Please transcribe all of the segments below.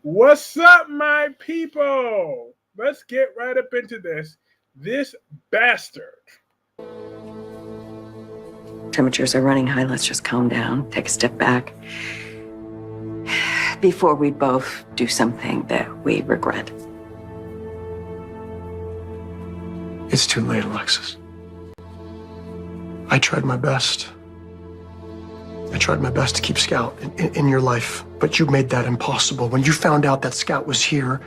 What's up, my people? Let's get right up into this. This bastard. Temperatures are running high. Let's just calm down, take a step back before we both do something that we regret. It's too late, Alexis. I tried my best. I tried my best to keep Scout in your life, but you made that impossible. When you found out that Scout was here,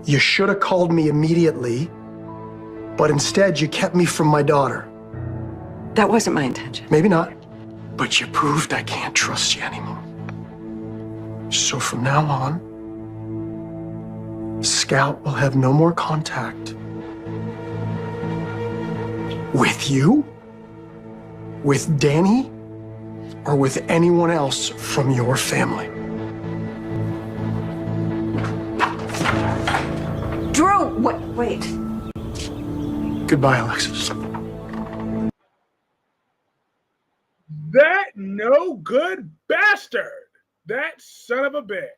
you should have called me immediately, but instead you kept me from my daughter. That wasn't my intention. Maybe not, but you proved I can't trust you anymore. So from now on, Scout will have no more contact with you, with Danny, or with anyone else from your family. Drew, wait. Goodbye, Alexis. That no good bastard. That son of a bitch.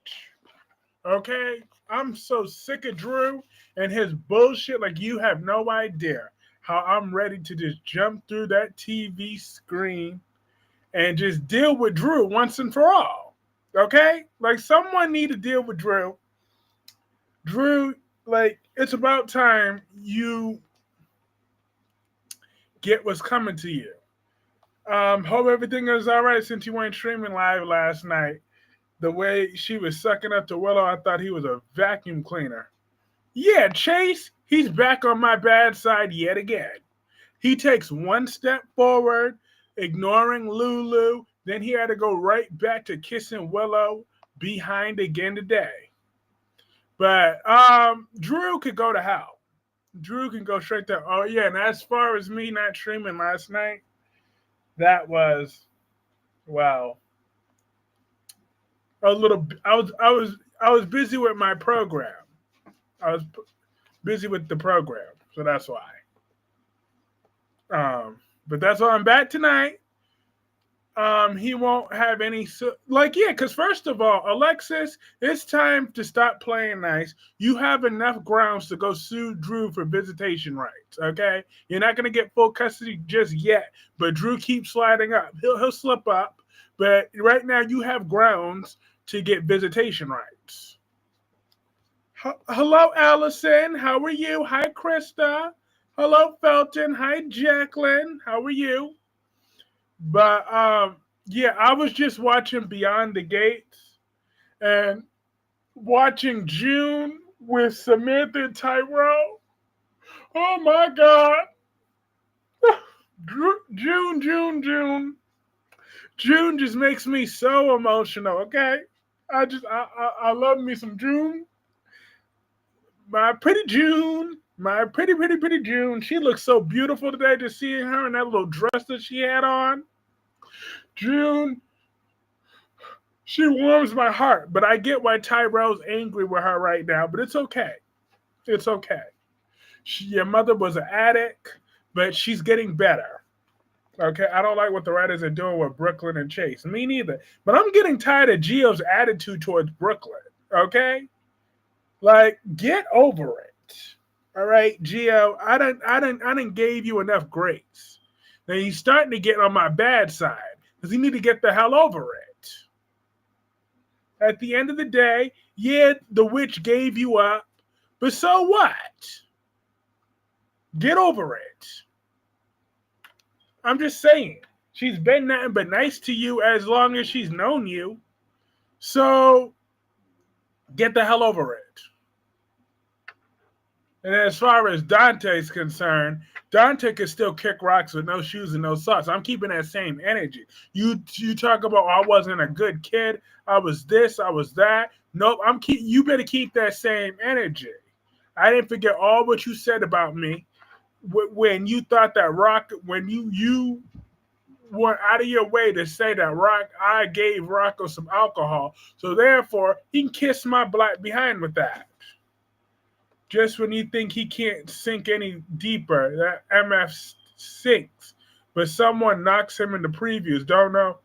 Okay? I'm so sick of Drew and his bullshit. Like, you have no idea how I'm ready to just jump through that TV screen and just deal with Drew once and for all. Okay? Like, someone need to deal with Drew. Drew, like, it's about time you get what's coming to you. Hope everything is all right since you weren't streaming live last night. The way she was sucking up to Willow, I thought he was a vacuum cleaner. Yeah, Chase, he's back on my bad side yet again. He takes one step forward, ignoring Lulu. Then he had to go right back to kissing Willow behind again today. But Drew could go to hell. Drew can go straight there. Oh yeah, and as far as me not streaming last night, that was, well, a little. I was busy with my program. I was busy with the program, so that's why. But that's why I'm back tonight. He won't have any because first of all, Alexis, it's time to stop playing nice. You have enough grounds to go sue Drew for visitation rights. Okay, you're not gonna get full custody just yet, but Drew keeps sliding up. He'll slip up, but right now you have grounds to get visitation rights. Hello, Allison. How are you? Hi, Krista. Hello, Felton. Hi, Jacqueline. How are you? But yeah, I was just watching Beyond the Gates and watching June with Samantha and Tyrell. Oh my God. June just makes me so emotional, okay? I love me some June. My pretty June. My pretty June. She looks so beautiful today, just seeing her in that little dress that she had on. June, she warms my heart, but I get why Tyrell's angry with her right now, but it's okay. It's okay. Your mother was an addict, but she's getting better. Okay, I don't like what the writers are doing with Brooklyn and Chase. Me neither. But I'm getting tired of Gio's attitude towards Brooklyn. Okay? Like, get over it. All right, Gio, I didn't gave you enough grace. Now he's starting to get on my bad side because you need to get the hell over it. At the end of the day, yeah, the witch gave you up, but so what? Get over it. I'm just saying, she's been nothing but nice to you as long as she's known you. So get the hell over it. And as far as Dante's concerned, Dante can still kick rocks with no shoes and no socks. I'm keeping that same energy. You talk about, I wasn't a good kid. I was this, I was that. Nope, you better keep that same energy. I didn't forget all what you said about me when you thought that when you went out of your way to say that I gave Rocco some alcohol. So therefore, he can kiss my black behind with that. Just when you think he can't sink any deeper, that MF sinks. But someone knocks him in the previews. Don't know.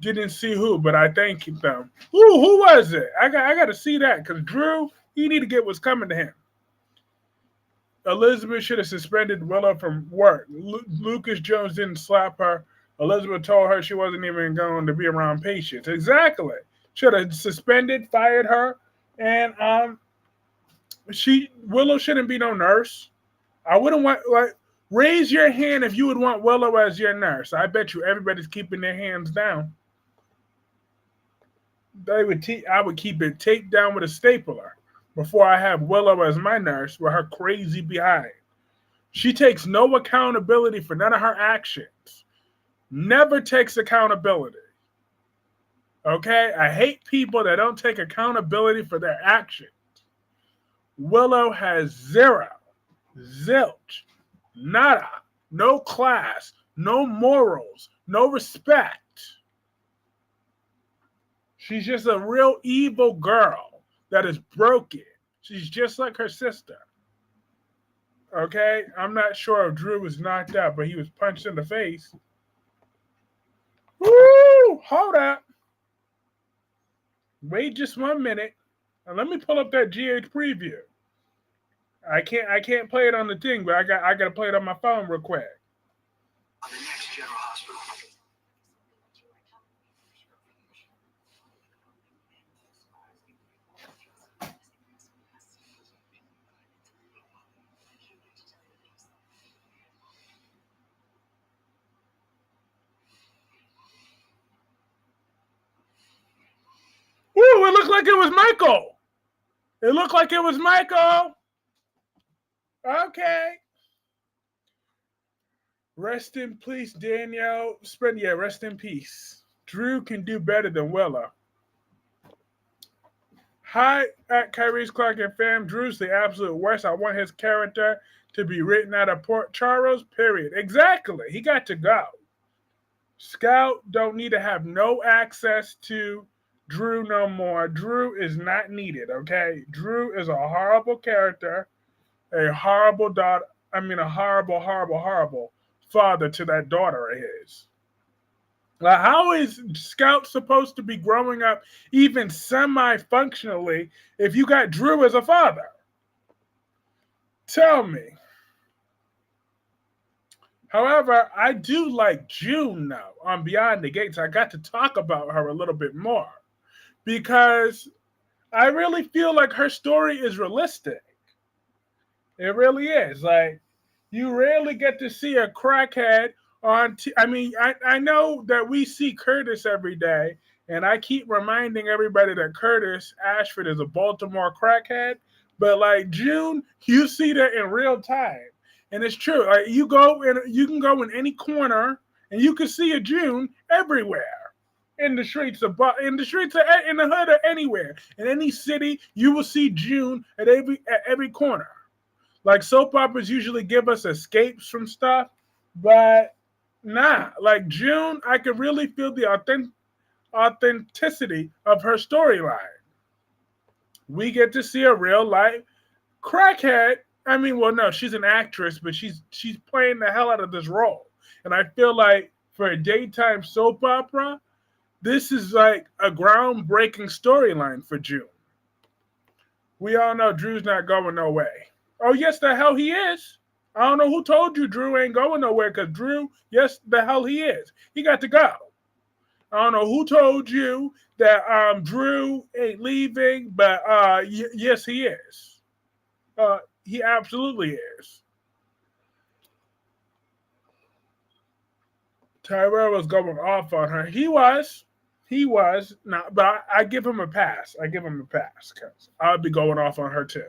Didn't see who, but I thank them. Who was it? I got to see that because Drew, he need to get what's coming to him. Elizabeth should have suspended Willow from work. Lucas Jones didn't slap her. Elizabeth told her she wasn't even going to be around patients. Exactly. Should have suspended, fired her, and Willow shouldn't be no nurse. I wouldn't want raise your hand if you would want Willow as your nurse. I bet you everybody's keeping their hands down. I would keep it taped down with a stapler before I have Willow as my nurse with her crazy behind. She takes no accountability for none of her actions. Never takes accountability. Okay? I hate people that don't take accountability for their actions. Willow has zero, zilch, nada, no class, no morals, no respect. She's just a real evil girl that is broken. She's just like her sister. Okay? I'm not sure if Drew was knocked out, but he was punched in the face. Woo! Hold up. Wait just 1 minute. And let me pull up that GH preview. I can't play it on the thing, but I got to play it on my phone real quick. On the next General Hospital. Ooh, it looked like it was Michael. It looked like it was Michael. Okay. Rest in peace, Danielle. Rest in peace. Drew can do better than Willow. Hi at Kyreese, Clarke, and fam. Drew's the absolute worst. I want his character to be written out of Port Charles, period. Exactly. He got to go. Scout don't need to have no access to Drew no more. Drew is not needed, okay? Drew is a horrible character, a horrible daughter. I mean, a horrible, horrible, horrible father to that daughter of his. Now, how is Scout supposed to be growing up even semi-functionally if you got Drew as a father? Tell me. However, I do like June now on Beyond the Gates. I got to talk about her a little bit more because I really feel like her story is realistic. It really is. Like, you rarely get to see a crackhead on I know that we see Curtis every day, and I keep reminding everybody that Curtis Ashford is a Baltimore crackhead, but like June, you see that in real time. And it's true. Like you can go in any corner and you can see a June everywhere. In the streets in the hood or anywhere. In any city, you will see June at every corner. Like soap operas usually give us escapes from stuff, but nah, like June, I could really feel the authenticity of her storyline. We get to see a real life crackhead. I mean, well, no, she's an actress, but she's playing the hell out of this role. And I feel like for a daytime soap opera, this is like a groundbreaking storyline for June. We all know Drew's not going no way. Oh, yes, the hell he is. I don't know who told you Drew ain't going nowhere because Drew, yes, the hell he is. He got to go. I don't know who told you that Drew ain't leaving, but yes, he is. He absolutely is. Tyrell was going off on her. He was. Not, but I give him a pass. Because I'd be going off on her too.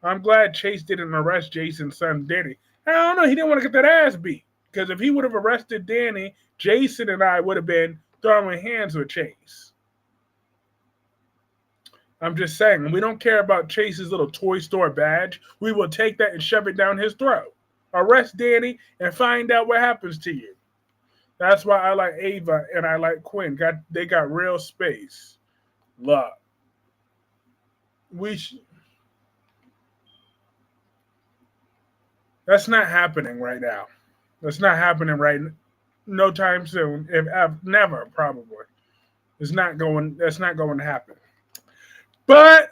I'm glad Chase didn't arrest Jason's son, Danny. I don't know. He didn't want to get that ass beat. Because if he would have arrested Danny, Jason and I would have been throwing hands with Chase. I'm just saying, we don't care about Chase's little toy store badge. We will take that and shove it down his throat. Arrest Danny and find out what happens to you. That's why I like Ava and I like Quinn. They got real space. Love. That's not happening right now. That's not happening no time soon. If never, probably. That's not going to happen. But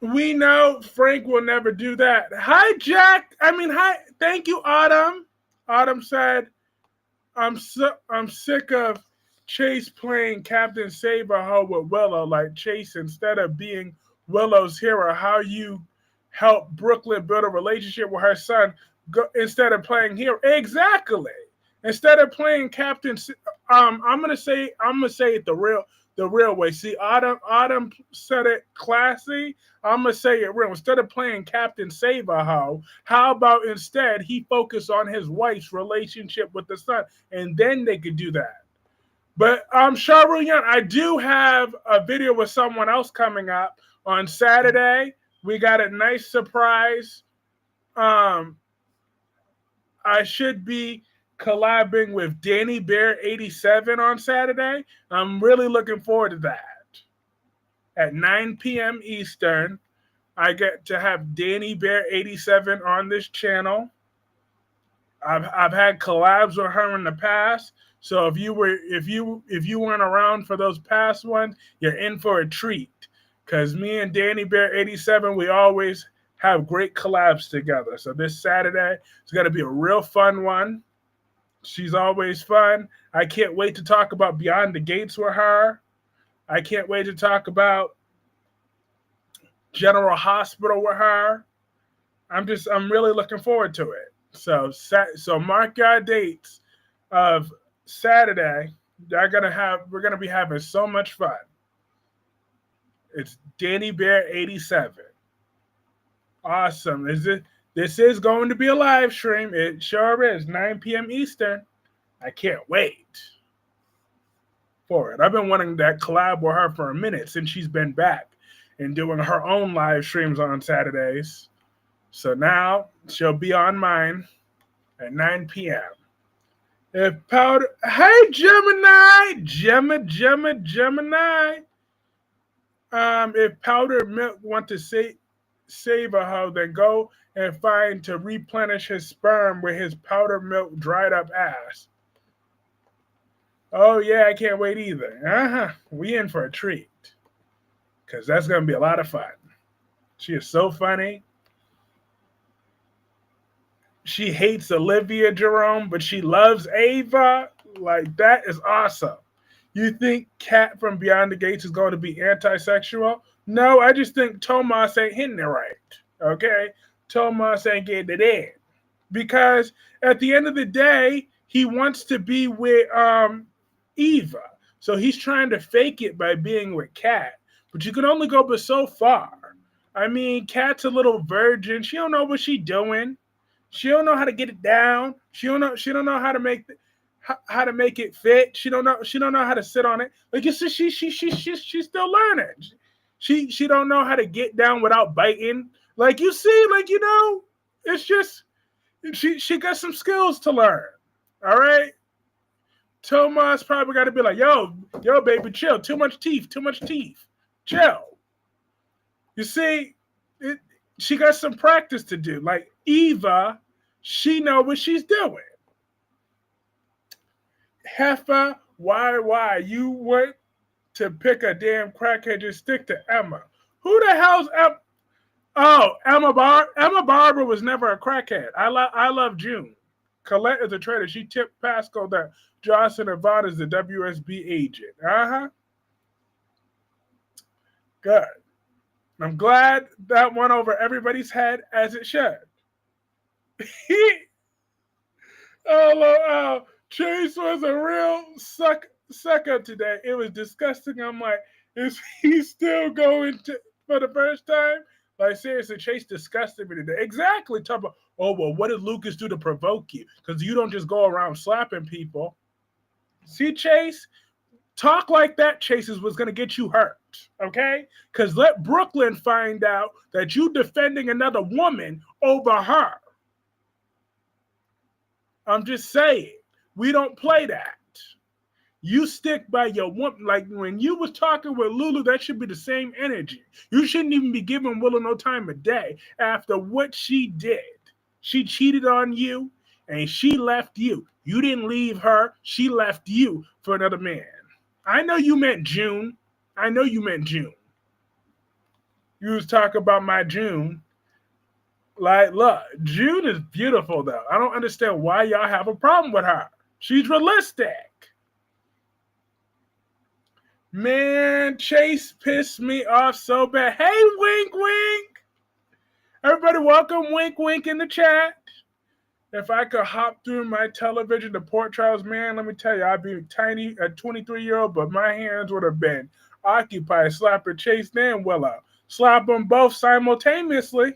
we know Frank will never do that. Hi, Jack. Hi. Thank you, Autumn. Autumn said, I'm sick of Chase playing Captain Save-A-Ho with Willow. Like Chase, instead of being Willow's hero, how you help Brooklyn build a relationship with her son instead of playing hero. Exactly. Instead of playing Captain, I'm gonna say it the real way. See, Autumn said it classy. I'm gonna say it real. Instead of playing Captain Save-A-Ho, how about instead he focus on his wife's relationship with the son, and then they could do that. But Sharu Young, I do have a video with someone else coming up on Saturday. We got a nice surprise. I should be collabing with Danny Bear 87 on Saturday. I'm really looking forward to that. At 9 p.m. Eastern, I get to have Danny Bear 87 on this channel. I've had collabs with her in the past, so if you weren't around for those past ones, you're in for a treat. Because me and Danny Bear 87, we always have great collabs together. So this Saturday is going to be a real fun one. She's always fun. I can't wait to talk about Beyond the Gates with her. I can't wait to talk about General Hospital with her. I'm really looking forward to it. So mark your dates of Saturday. We're gonna be having so much fun. It's Danny Bear 87. Awesome. This is going to be a live stream. It sure is. 9 p.m. Eastern. I can't wait for it. I've been wanting that collab with her for a minute since she's been back and doing her own live streams on Saturdays. So now she'll be on mine at 9 p.m. Hey, Gemini! Gemini! If Powder Milk want to save a hoe, then go and find to replenish his sperm with his powder milk dried up ass. Oh yeah, I can't wait either. We in for a treat. Because that's going to be a lot of fun. She is so funny. She hates Olivia Jerome, but she loves Ava. Like, that is awesome. You think Kat from Beyond the Gates is going to be anti-sexual? No, I just think Tomas ain't hitting it right. Okay? Tomas ain't getting it in. Because at the end of the day, he wants to be with Eva. So he's trying to fake it by being with Kat. But you can only go but so far. I mean, Kat's a little virgin. She don't know what she's doing. She don't know how to get it down. She don't know how to make it fit. She don't know how to sit on it. Like she's still learning. She don't know how to get down without biting. Like you see, like it's just she got some skills to learn. All right. Tomas probably got to be like, yo, baby, chill. Too much teeth. Chill. You see, she got some practice to do. Like Eva, she know what she's doing. Heffa, why you went to pick a damn crackhead? Just stick to Emma. Who the hell's Emma? Oh, Emma Barber was never a crackhead. I love June. Colette is a traitor. She tipped Pascal that Johnson Nevada is the WSB agent. Good. I'm glad that went over everybody's head as it should. Oh, Chase was a real suck up today. It was disgusting. I'm like, is he still going to for the first time? Like, seriously, Chase disgusted me today. Exactly. Talk about, oh, well, what did Lucas do to provoke you? Because you don't just go around slapping people. See, Chase? Talk like that, Chases, was going to get you hurt, okay? Because let Brooklyn find out that you defending another woman over her. I'm just saying, we don't play that. You stick by your woman. Like when you was talking with Lulu, that should be the same energy. You shouldn't even be giving Willow no time of day after what she did. She cheated on you, and she left you. You didn't leave her. She left you for another man. I know you meant June. I know you meant June. You was talking about my June. Like, look, June is beautiful though. I don't understand why y'all have a problem with her. She's realistic. Man, Chase pissed me off so bad. Hey, wink, wink. Everybody, welcome Wink Wink in the chat. If I could hop through my television to Port Charles, man, let me tell you, I'd be tiny, a 23-year-old, but my hands would have been occupied slapping Chase and Willow. Slap them both simultaneously.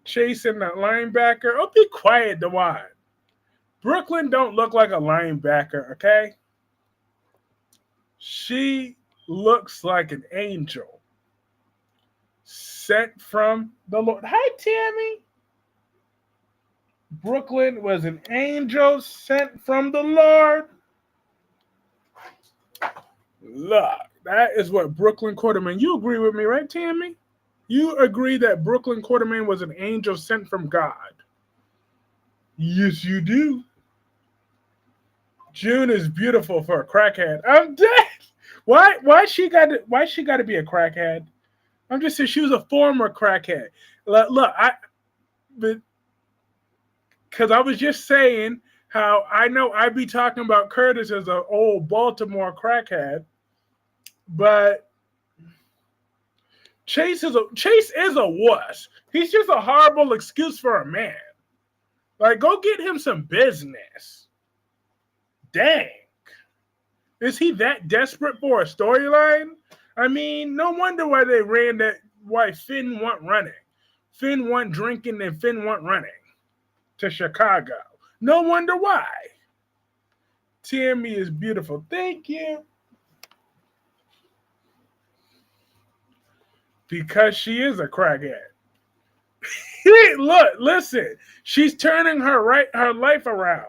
Chasing the linebacker. Oh, be quiet, Dewan. Brooklyn don't look like a linebacker, okay? She looks like an angel sent from the Lord. Hi, Tammy. Brooklyn was an angel sent from the Lord. Look, that is what Brooklyn Quarterman. You agree with me, right, Tammy? You agree that Brooklyn Quarterman was an angel sent from God. Yes, you do. June is beautiful for a crackhead. I'm dead. Why she got to be a crackhead? I'm just saying she was a former crackhead. Look, because I was just saying how I know I'd be talking about Curtis as an old Baltimore crackhead, but Chase is a wuss. He's just a horrible excuse for a man. Like, go get him some business. Dang. Is he that desperate for a storyline? I mean, no wonder why they ran that, why Finn went running. Finn went drinking and Finn went running to Chicago. No wonder why. Tammy is beautiful. Thank you. Because she is a crackhead. Look, listen. She's turning her life around.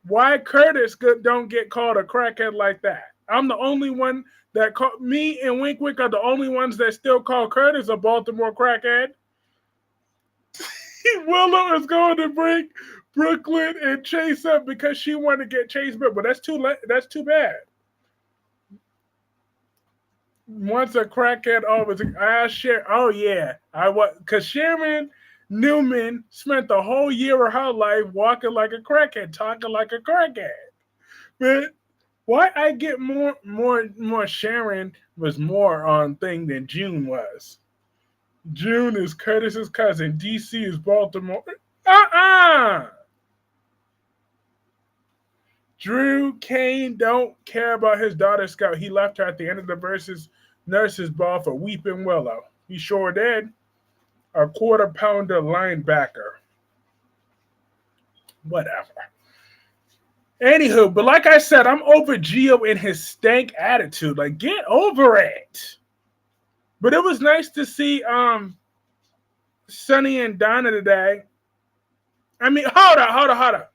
Why Curtis don't get called a crackhead like that? I'm the only one that me and Wink Wink are the only ones that still call Curtis a Baltimore crackhead. Willow is going to bring Brooklyn and Chase up because she wanted to get Chase back, but that's too bad. Once a crackhead, always share. Oh yeah, because Sharon Newman spent the whole year of her life walking like a crackhead, talking like a crackhead. But why I get more Sharon was more on thing than June was. June is Curtis's cousin. DC is Baltimore. Drew Kane don't care about his daughter Scout. He left her at the end of the versus nurse's ball for Weeping Willow. He sure did. A quarter-pounder linebacker. Whatever. Anywho, but like I said, I'm over Gio and his stank attitude. Like, get over it. But it was nice to see Sonny and Donna today. I mean, hold up.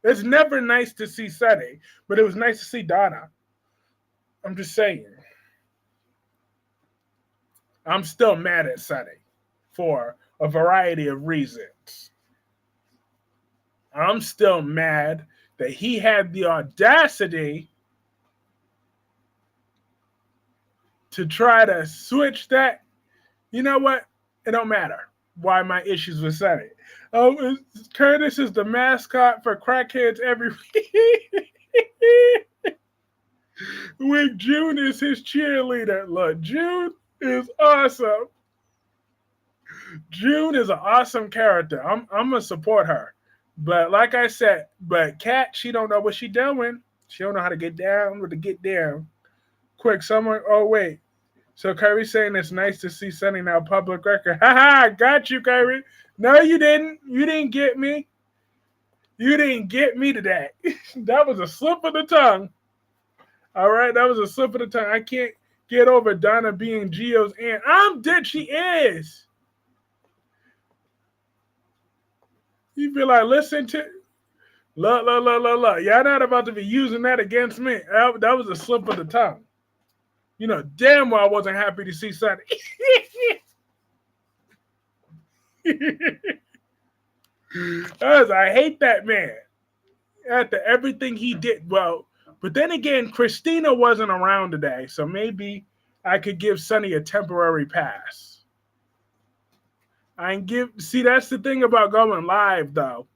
It's never nice to see Sonny, but it was nice to see Donna. I'm just saying. I'm still mad at Sonny for a variety of reasons. I'm still mad that he had the audacity to try to switch that. You know what? It don't matter why my issues with Sonny. Curtis is the mascot for crackheads every week. When June is his cheerleader. Look, June is awesome. June is an awesome character. I'm gonna support her. But like I said, Kat, she don't know what she doing. She don't know how to get down with the get down. Quick, someone. Oh wait. So Kyreese saying it's nice to see Sonny now public record. Ha, got you, Kyreese. No, you didn't. You didn't get me. You didn't get me today. That was a slip of the tongue. All right, that was a slip of the tongue. I can't get over Donna being Gio's aunt. I'm dead. She is. You feel like, listen to, look. Y'all not about to be using that against me. That was a slip of the tongue. You know, damn well I wasn't happy to see Sonny. I hate that man. After everything he did, well, But then again, Christina wasn't around today, so maybe I could give Sonny a temporary pass. I can give. See, that's the thing about going live, though.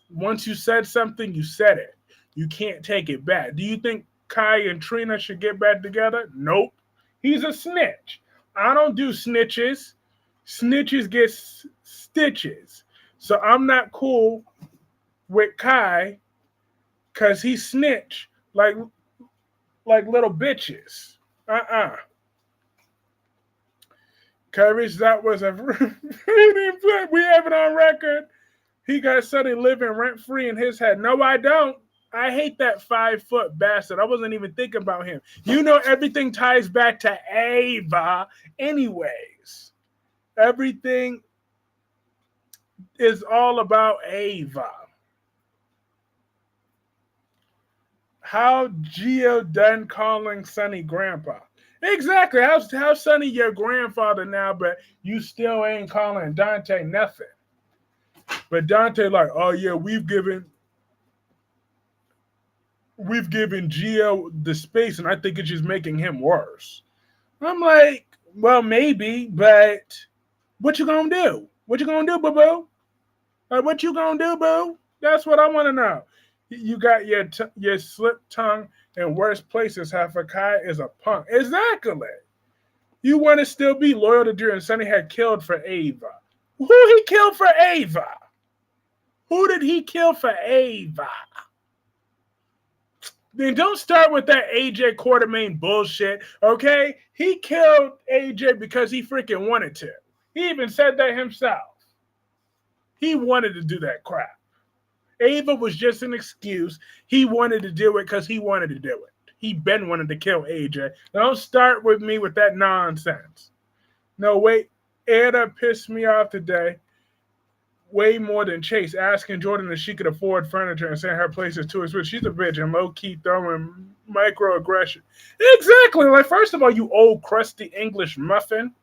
Once you said something, you said it. You can't take it back. Do you think Kai and Trina should get back together? Nope. He's a snitch. I don't do snitches. Snitches get stitches. So I'm not cool with Kai because he snitch like little bitches. Kyreese, that was a we have it on record. He got Sonny living rent free in his head. No, I don't. I hate that 5-foot bastard. I wasn't even thinking about him. You know, everything ties back to Ava, anyways. Everything is all about Ava. How Geo done calling Sonny grandpa? Exactly. How's Sonny your grandfather now, but you still ain't calling Dante nothing? But Dante like, oh yeah, we've given Geo the space, and I think it's just making him worse. I'm like, well, maybe, but what you gonna do? What you gonna do, boo boo? What you gonna do, boo? That's what I want to know. You got your slip tongue in worse places. Half a Kai is a punk. Exactly. You want to still be loyal to Drew, and Sonny had killed for Ava. Who he killed for Ava? Who did he kill for Ava? Then don't start with that AJ Quartermain bullshit, okay? He killed AJ because he freaking wanted to. He even said that himself. He wanted to do that crap. Ava was just an excuse. He wanted to do it because he wanted to do it. He been wanting to kill AJ. Don't start with me with that nonsense. No, wait. Ada pissed me off today way more than Chase asking Jordan if she could afford furniture and saying her place is too expensive. She's a bitch and low-key throwing microaggression. Exactly. Like, first of all, you old crusty English muffin.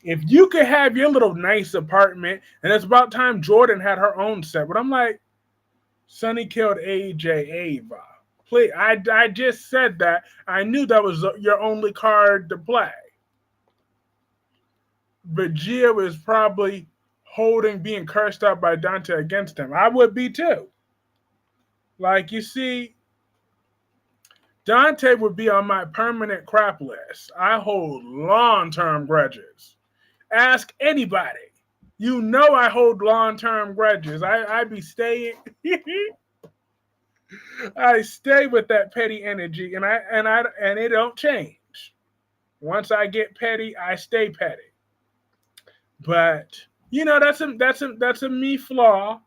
If you could have your little nice apartment, and it's about time Jordan had her own set. But I'm like, Sonny killed AJ Ava. Please, I just said that. I knew that was your only card to play. But Gio is probably being cursed out by Dante against him. I would be too. Like, you see, Dante would be on my permanent crap list. I hold long-term grudges. Ask anybody. You know I hold long-term grudges. I be staying. I stay with that petty energy, and it don't change. Once I get petty, I stay petty. But you know that's a me flaw.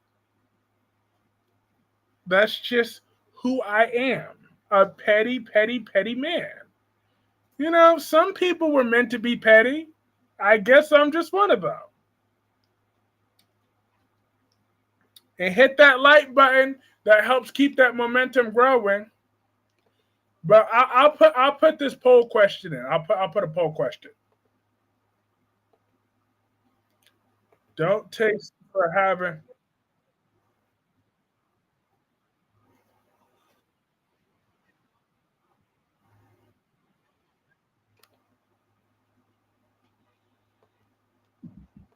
That's just who I am. A petty, petty, petty man. You know, some people were meant to be petty. I guess I'm just one of them. And hit that like button. That helps keep that momentum growing. But I'll put this poll question in. I'll put a poll question. Don't taste for having.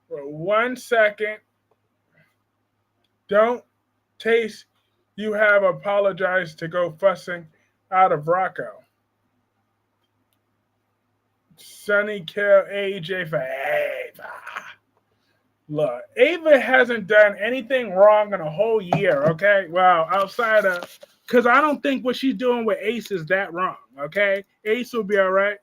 For 1 second. Don't taste. You have apologized to go fussing out of Rocco. Sonny kill AJ for Ava. Look, Ava hasn't done anything wrong in a whole year, okay? Well, outside of, because I don't think what she's doing with Ace is that wrong, okay? Ace will be all right.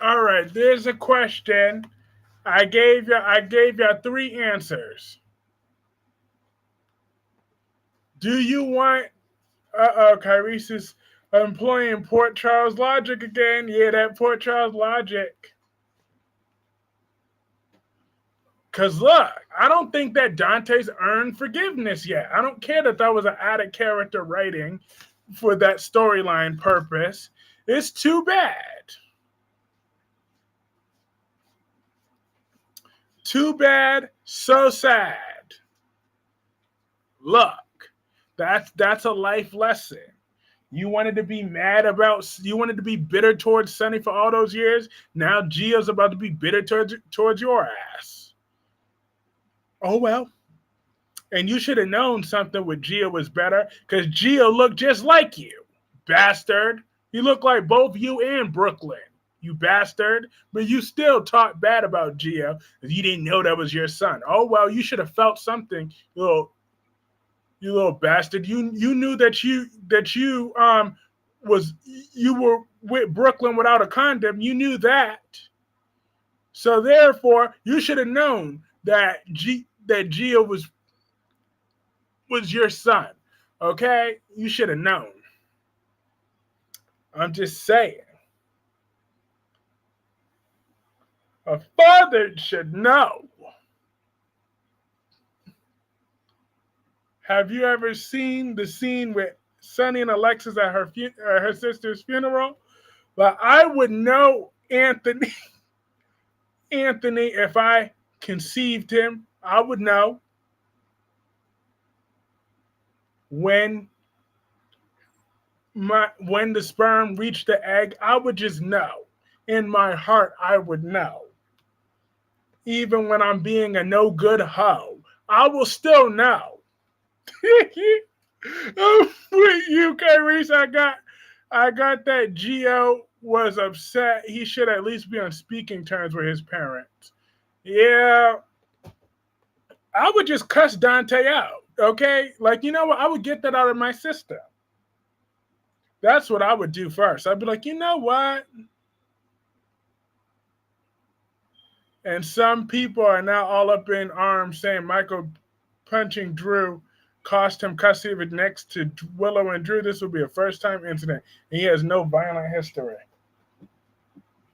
All right, there's a question. I gave you three answers. Do you want Kyreese is employing Port Charles logic again? Yeah, that Port Charles logic. Cause look, I don't think that Dante's earned forgiveness yet. I don't care that was an added character writing for that storyline purpose. It's too bad. Too bad, so sad. Look, that's a life lesson. You wanted to be you wanted to be bitter towards Sonny for all those years. Now Gio's about to be bitter towards your ass. Oh well. And you should have known something with Gio was better, because Gio looked just like you, bastard. He looked like both you and Brooklyn, you bastard. But you still talked bad about Gio because you didn't know that was your son. Oh well, you should have felt something, you little bastard. You knew that you were with Brooklyn without a condom. You knew that. So therefore, you should have known that Gio was your son. Okay? You should have known. I'm just saying. A father should know. Have you ever seen the scene with Sonny and Alexis at her sister's funeral? Well, I would know Anthony if I conceived him. I would know when the sperm reached the egg. I would just know. In my heart, I would know. Even when I'm being a no good hoe, I will still know. With you, Kyreese, I got that Gio was upset. He should at least be on speaking terms with his parents. Yeah, I would just cuss Dante out. Okay, like, you know what? I would get that out of my system. That's what I would do first. I'd be like, you know what? And some people are now all up in arms saying Michael punching Drew cost him custody of it next to Willow and Drew. This will be a first-time incident, and he has no violent history.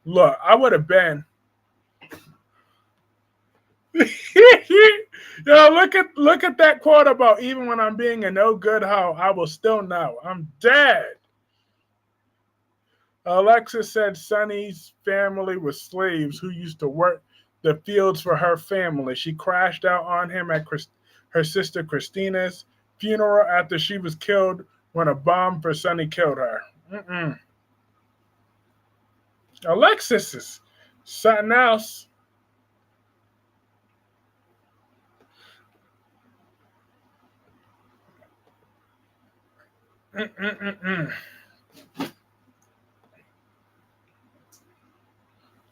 Look, I would have been. Look at that quote about even when I'm being a no good hoe, I will still know. I'm dead. Alexis said Sonny's family was slaves who used to work the fields for her family. She crashed out on him at her sister Christina's funeral after she was killed when a bomb for Sonny killed her. Alexis is something else.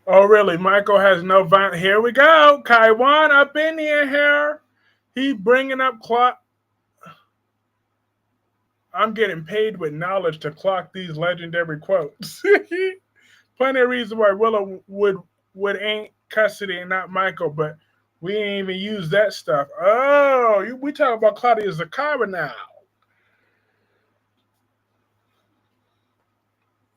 Oh, really? Michael has no violence. Here we go. Kaiwan up in here. He bringing up Clarke. I'm getting paid with knowledge to clock these legendary quotes. Plenty of reason why Willow would ain't custody and not Michael, but we ain't even use that stuff. Oh, we talk about Claudia Zakara now.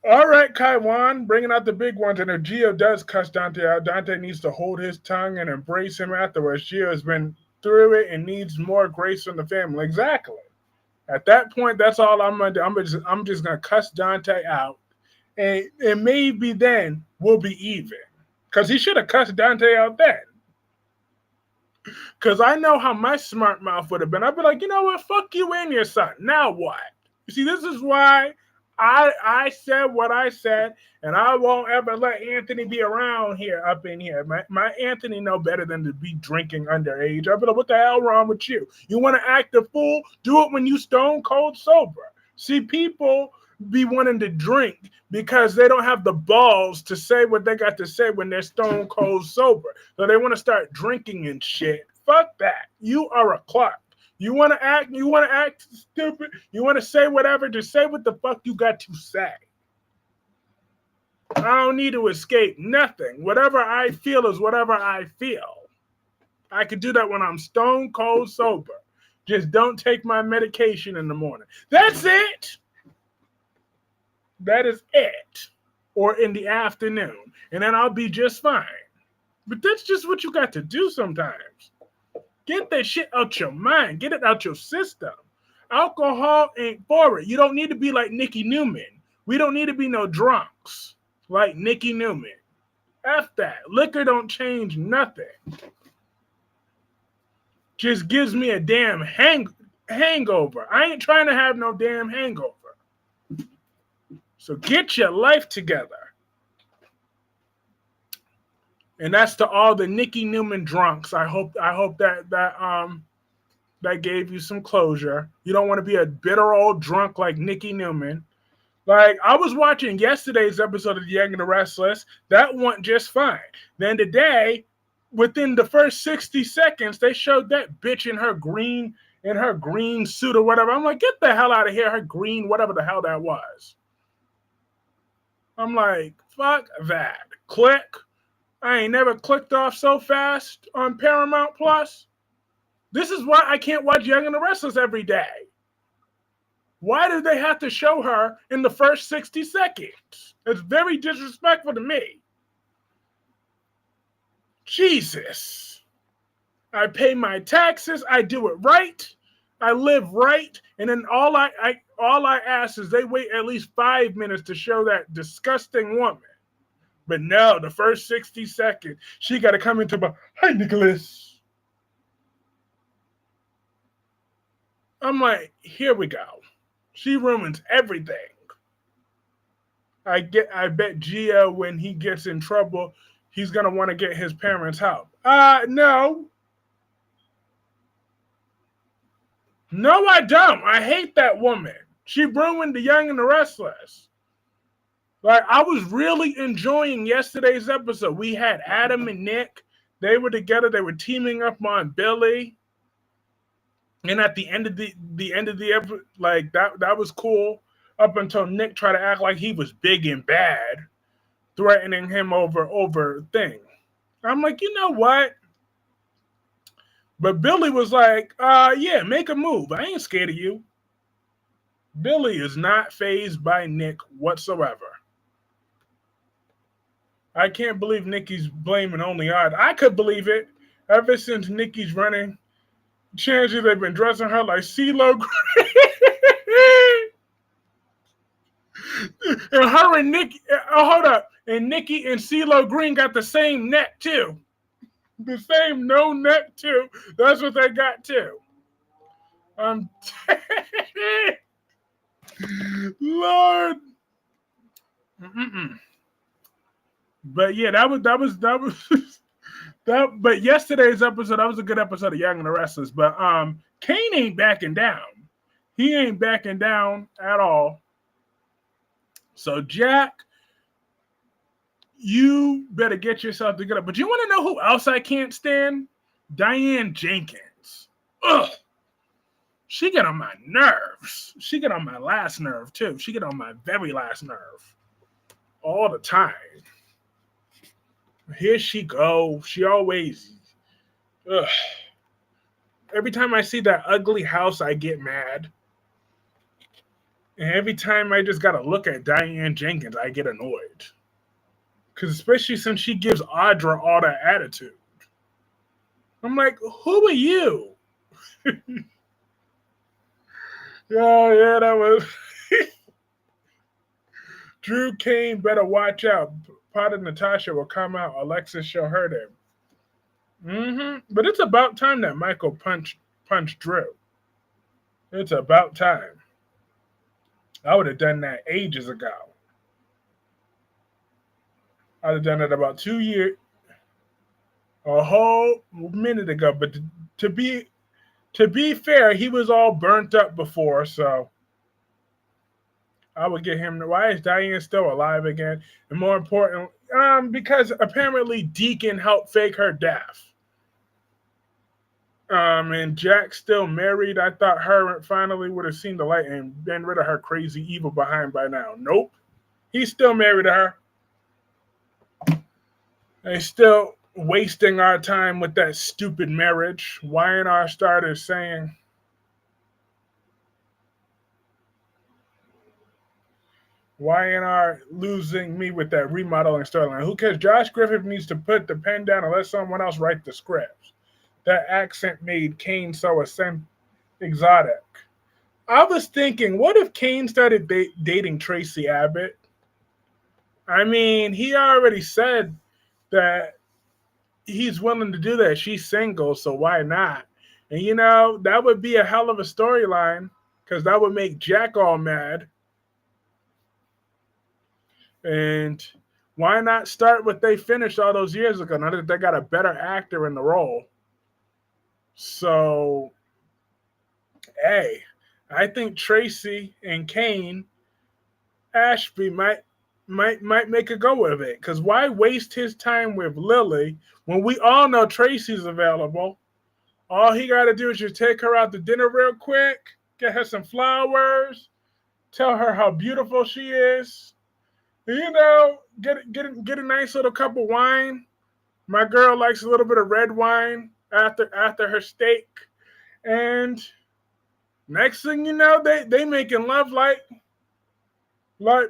All right, Kaiwan, bringing out the big ones. And if Gio does cuss Dante out, Dante needs to hold his tongue and embrace him afterwards. Gio has been through it and needs more grace from the family. Exactly. At that point, that's all I'm gonna do. I'm just gonna cuss Dante out, and maybe then we'll be even. Cause he should have cussed Dante out then. Cause I know how my smart mouth would have been. I'd be like, you know what? Fuck you and your son. Now what? You see, this is why I said what I said, and I won't ever let Anthony be around here up in here. My Anthony know better than to be drinking underage. I'll be like, what the hell wrong with you? You want to act a fool? Do it when you stone cold sober. See, people be wanting to drink because they don't have the balls to say what they got to say when they're stone cold sober. So they want to start drinking and shit. Fuck that. You are a Clarke. You want to act stupid? You want to say whatever? Just say what the fuck you got to say. I don't need to escape nothing. Whatever I feel is whatever I feel. I could do that when I'm stone cold sober. Just don't take my medication in the morning. That's it. That is it. Or in the afternoon. And then I'll be just fine. But that's just what you got to do sometimes. Get that shit out your mind. Get it out your system. Alcohol ain't for it. You don't need to be like Nikki Newman. We don't need to be no drunks like Nikki Newman. F that. Liquor don't change nothing. Just gives me a damn hangover. I ain't trying to have no damn hangover. So get your life together. And that's to all the Nikki Newman drunks. I hope that gave you some closure. You don't want to be a bitter old drunk like Nikki Newman. Like, I was watching yesterday's episode of Young and The Restless. That went just fine. Then today, within the first 60 seconds, they showed that bitch in her green suit or whatever. I'm like, get the hell out of here, her green, whatever the hell that was. I'm like, fuck that. Click. I ain't never clicked off so fast on Paramount Plus. This is why I can't watch Young and the Restless every day. Why do they have to show her in the first 60 seconds? It's very disrespectful to me. Jesus. I pay my taxes. I do it right. I live right. And then all I ask is they wait at least 5 minutes to show that disgusting woman. But no, the first 60 seconds, she got to come into my, hi, Nicholas. I'm like, here we go. She ruins everything. I bet Gio, when he gets in trouble, he's going to want to get his parents' help. No. No, I don't. I hate that woman. She ruined the Young and the Restless. Like, I was really enjoying yesterday's episode. We had Adam and Nick. They were together. They were teaming up on Billy. And at the end of the episode, like, that was cool. Up until Nick tried to act like he was big and bad, threatening him over thing. I'm like, you know what? But Billy was like, yeah, make a move. I ain't scared of you. Billy is not fazed by Nick whatsoever. I can't believe Nikki's blaming only odd. I could believe it. Ever since Nikki's running, chances they've been dressing her like CeeLo Green. And her and Nikki, hold up. And Nikki and CeeLo Green got the same neck too. The same no neck too. That's what they got too. Lord. But yeah, that was that. But yesterday's episode, that was a good episode of Young and the Restless. But Kane ain't backing down. He ain't backing down at all. So Jack, you better get yourself together. But you want to know who else I can't stand? Diane Jenkins. Ugh. She get on my nerves. She get on my last nerve too. She get on my very last nerve. All the time. Here she go. She always. Ugh. Every time I see that ugly house, I get mad. And every time I just gotta look at Diane Jenkins, I get annoyed. Because especially since she gives Audra all that attitude. I'm like, who are you? Yeah, that was. Drew Kane better watch out. Pot of Natasha will come out. Alexis shall hurt him. But it's about time that Michael punched Drew. It's about time. I would have done that ages ago. I'd have done it about 2 years, a whole minute ago. But to be fair, he was all burnt up before, so I would get him. Why is Diane still alive again? And more important, because apparently Deacon helped fake her death. And Jack's still married. I thought her finally would have seen the light and been rid of her crazy evil behind by now. Nope. He's still married to her. They still wasting our time with that stupid marriage. Y&R started saying, Y&R losing me with that remodeling storyline. Who cares? Josh Griffith needs to put the pen down and let someone else write the scripts. That accent made Kane so exotic. I was thinking, what if Kane started dating Tracy Abbott? I mean, he already said that he's willing to do that. She's single, so why not? And that would be a hell of a storyline because that would make Jack all mad. And why not start what they finished all those years ago? Now that they got a better actor in the role. So, hey, I think Tracy and Kane Ashby might make a go of it. Because why waste his time with Lily when we all know Tracy's available? All he got to do is just take her out to dinner real quick, get her some flowers, tell her how beautiful she is. Get a nice little cup of wine. My girl likes a little bit of red wine after her steak. And next thing you know, they making love like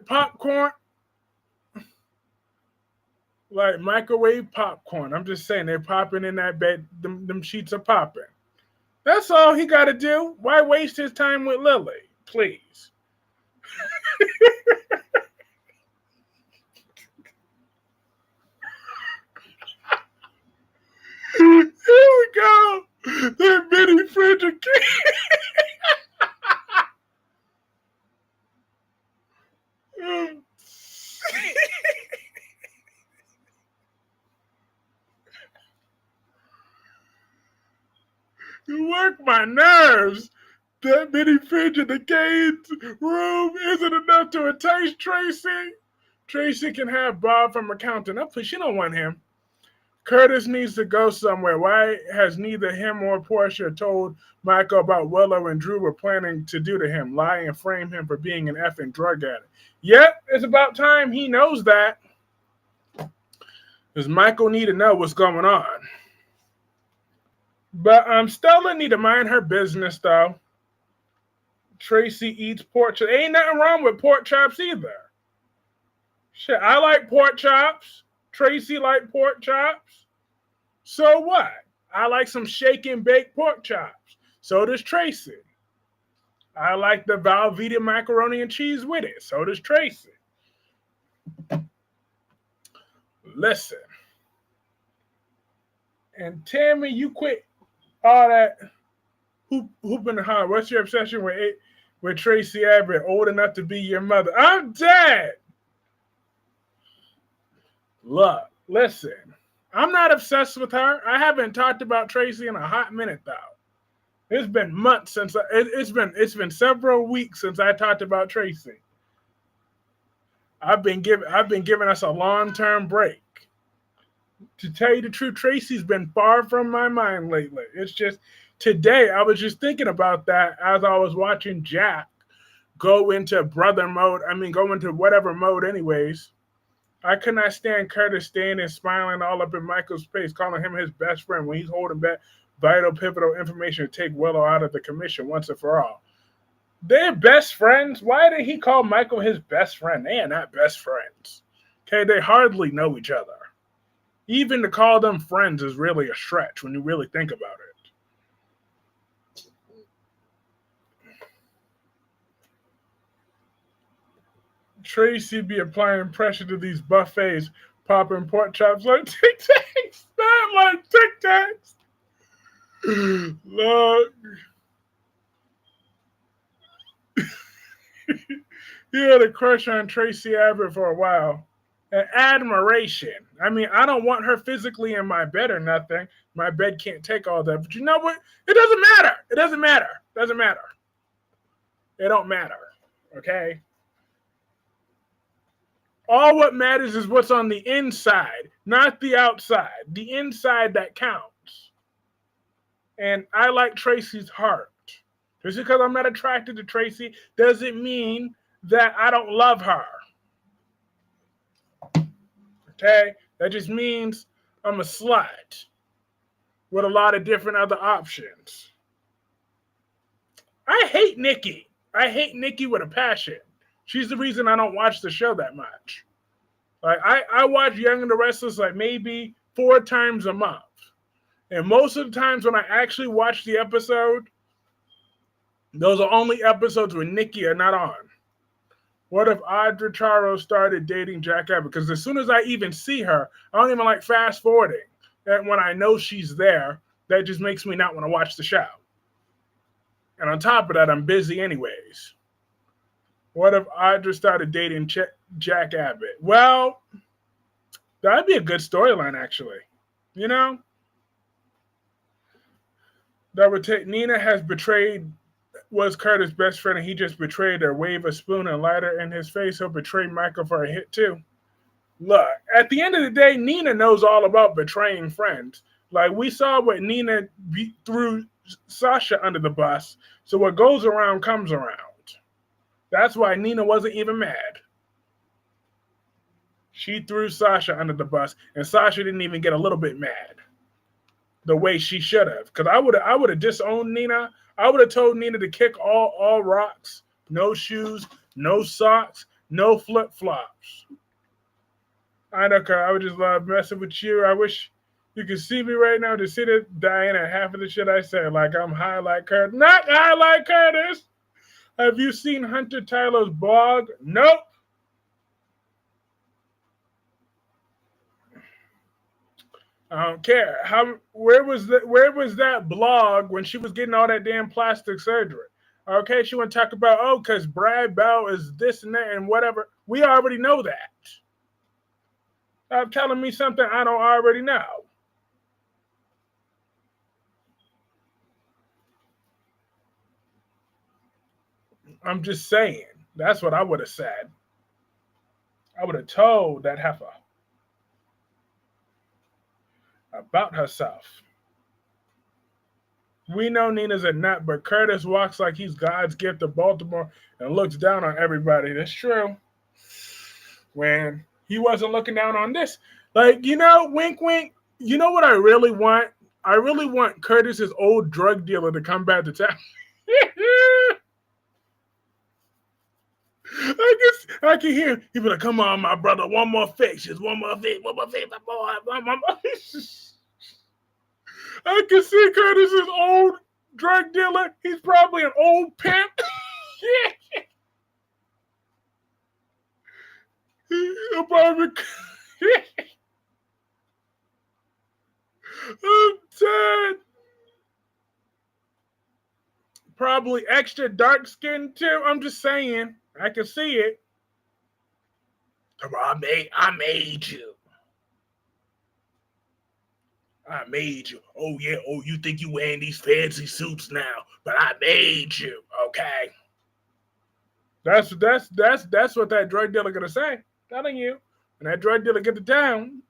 popcorn. Like microwave popcorn. I'm just saying, they're popping in that bed. Them sheets are popping. That's all he got to do. Why waste his time with Lily? Please. Here we go. That mini fridge again. You work my nerves. That mini fridge in the Gaines room isn't enough to entice Tracy. Tracy can have Bob from accounting. Please, she don't want him. Curtis needs to go somewhere. Why has neither him or Portia told Michael about Willow and Drew were planning to do to him? Lie and frame him for being an effing drug addict. Yep, it's about time he knows that. Does Michael need to know what's going on? But Stella need to mind her business, though. Tracy eats pork chops. Ain't nothing wrong with pork chops either. Shit, I like pork chops. Tracy like pork chops. So what? I like some shake and bake pork chops. So does Tracy. I like the Velveeta macaroni and cheese with it. So does Tracy. Listen. And Tammy, you quit all that hooping hard. What's your obsession with Tracy Abbott, old enough to be your mother? I'm dead. Look, listen. I'm not obsessed with her. I haven't talked about Tracy in a hot minute, though. It's been months since it's been several weeks since I talked about Tracy. I've been giving us a long-term break. To tell you the truth, Tracy's been far from my mind lately. It's just today I was just thinking about that as I was watching Jack go into brother mode. Go into whatever mode anyways. I could not stand Curtis standing and smiling all up in Michael's face, calling him his best friend when he's holding back vital, pivotal information to take Willow out of the commission once and for all. They're best friends. Why did he call Michael his best friend? They are not best friends. Okay, they hardly know each other. Even to call them friends is really a stretch when you really think about it. Tracy be applying pressure to these buffets, popping pork chops like Tic Tacs. Not like Tic Tacs. Look. He had a crush on Tracy Abbott for a while. And admiration. I don't want her physically in my bed or nothing. My bed can't take all that. But you know what? It doesn't matter. It doesn't matter. It doesn't matter. It don't matter. Okay? All what matters is what's on the inside, not the outside. The inside that counts. And I like Tracy's heart. Just because I'm not attracted to Tracy doesn't mean that I don't love her. Okay? That just means I'm a slut with a lot of different other options. I hate Nikki. I hate Nikki with a passion. She's the reason I don't watch the show that much. Like I watch Young and the Restless like maybe 4 times a month. And most of the times when I actually watch the episode, those are only episodes where Nikki are not on. What if Audra Charo started dating Jack Abbott? Because as soon as I even see her, I don't even like fast forwarding. And when I know she's there, that just makes me not want to watch the show. And on top of that, I'm busy anyways. What if Audra started dating Jack Abbott? Well, that'd be a good storyline, actually. You know? That would take Nina was Curtis' best friend, and he just betrayed her. Wave a spoon and lighter in his face. He'll betray Michael for a hit, too. Look, at the end of the day, Nina knows all about betraying friends. Like, we saw what Nina threw Sasha under the bus, so what goes around comes around. That's why Nina wasn't even mad. She threw Sasha under the bus, and Sasha didn't even get a little bit mad the way she should have. Because I would have disowned Nina. I would have told Nina to kick all rocks, no shoes, no socks, no flip-flops. I know, I would just love messing with you. I wish you could see me right now to sit there dying at half of the shit I said. Like I'm high like Curtis. Not high like Curtis. Have you seen Hunter Tyler's blog? Nope. I don't care. Where was that blog when she was getting all that damn plastic surgery? Okay, she want to talk about, because Brad Bell is this and that and whatever. We already know that. Stop telling me something I don't already know. I'm just saying. That's what I would have said. I would have told that heifer about herself. We know Nina's a nut, but Curtis walks like he's God's gift to Baltimore and looks down on everybody. That's true. When he wasn't looking down on this. Like, wink, wink. You know what I really want? I really want Curtis's old drug dealer to come back to town. I can hear him. He be like, come on, my brother, one more fix. Just one more fix, my boy. I can see Curtis's old drug dealer. He's probably an old pimp. He'll probably I'm dead. Probably extra dark skin too. I'm just saying. I can see it. Come on, I made you. I made you. Oh yeah. Oh, you think you wearing these fancy suits now, but I made you. Okay. That's what that drug dealer gonna say. Telling you. When that drug dealer get to town.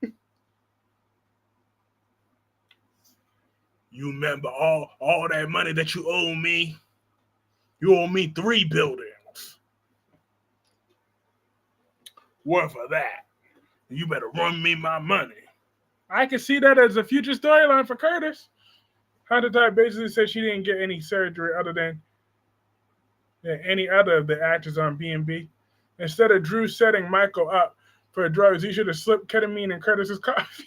You remember all that money that you owe me? You owe me 3 buildings worth of that. You better run me my money. I can see that as a future storyline for Curtis. Hunter Type basically said she didn't get any surgery other than any other of the actors on B&B. Instead of Drew setting Michael up for drugs, he should have slipped ketamine in Curtis's coffee.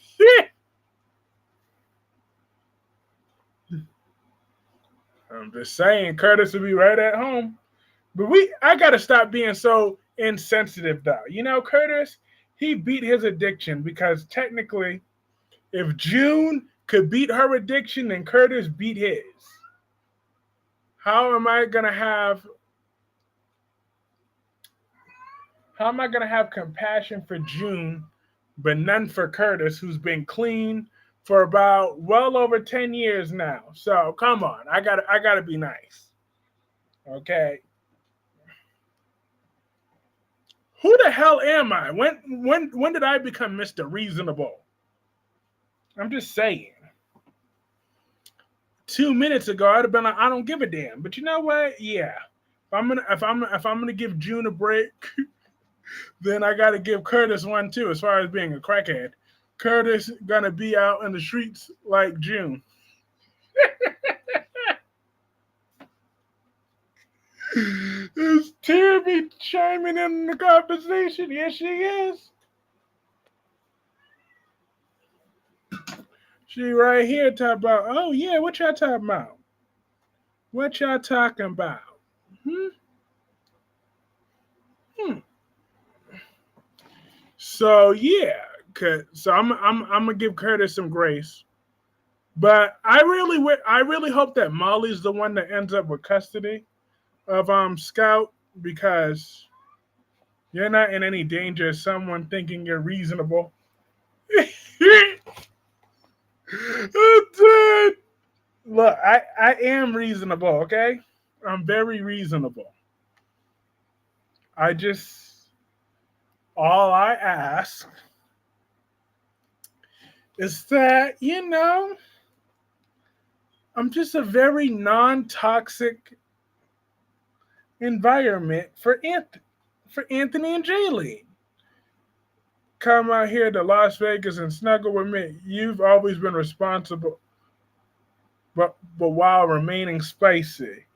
I'm just saying, Curtis will be right at home. But I gotta stop being so insensitive, though. Curtis, he beat his addiction because technically, if June could beat her addiction, then Curtis beat his. How am I gonna have compassion for June, but none for Curtis, who's been clean for about well over 10 years now? So come on, I gotta be nice. Okay. Who the hell am I? When did I become Mr. Reasonable? I'm just saying. 2 minutes ago, I'd have been like, I don't give a damn. But you know what? Yeah. If I'm gonna give June a break, then I gotta give Curtis one too, as far as being a crackhead. Curtis gonna be out in the streets like June. Is Terry chiming in the conversation? Yes, she is. She right here talking about, oh yeah, what y'all talking about? What y'all talking about? Hmm? Hmm. So yeah, so I'm gonna give Curtis some grace, but I really hope that Molly's the one that ends up with custody of Scout, because you're not in any danger of someone thinking you're reasonable. I'm dead. Look, I am reasonable, okay? I'm very reasonable. I just, all I ask is that, I'm just a very non toxic environment for Anthony and Jaylee. Come out here to Las Vegas and snuggle with me. You've always been responsible, but while remaining spicy.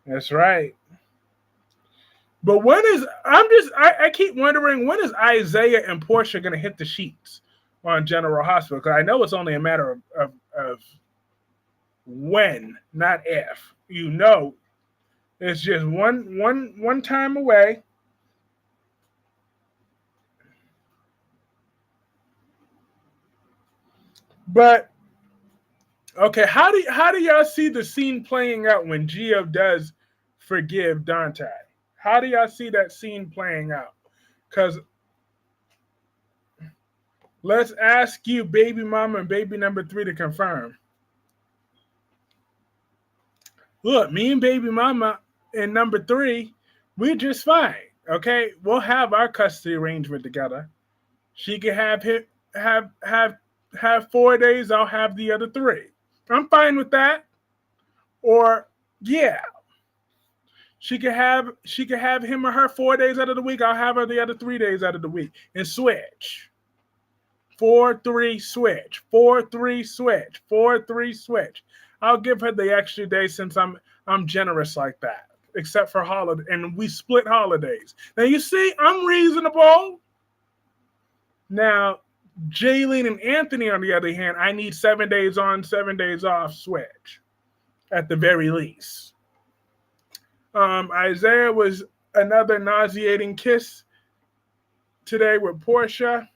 That's right. But when is I keep wondering, when is Isaiah and Portia gonna hit the sheets on General Hospital? Because I know it's only a matter of when, not if. It's just one time away. But okay, how do y'all see the scene playing out when Gio does forgive Dante? How do y'all see that scene playing out? Because let's ask you, baby mama and baby number 3, to confirm. Look, me and baby mama and number 3, we're just fine. Okay, we'll have our custody arrangement together. She can have 4 days. I'll have the other 3. I'm fine with that. Or yeah, she could have him or her 4 days out of the week. I'll have her the other 3 days out of the week and switch. 4-3 switch. 4-3 switch. 4-3 switch. I'll give her the extra day since I'm generous like that. Except for holiday, and we split holidays. Now you see, I'm reasonable. Now, Jaylene and Anthony, on the other hand, I need 7 days on, 7 days off switch, at the very least. Isaiah was another nauseating kiss today with Portia.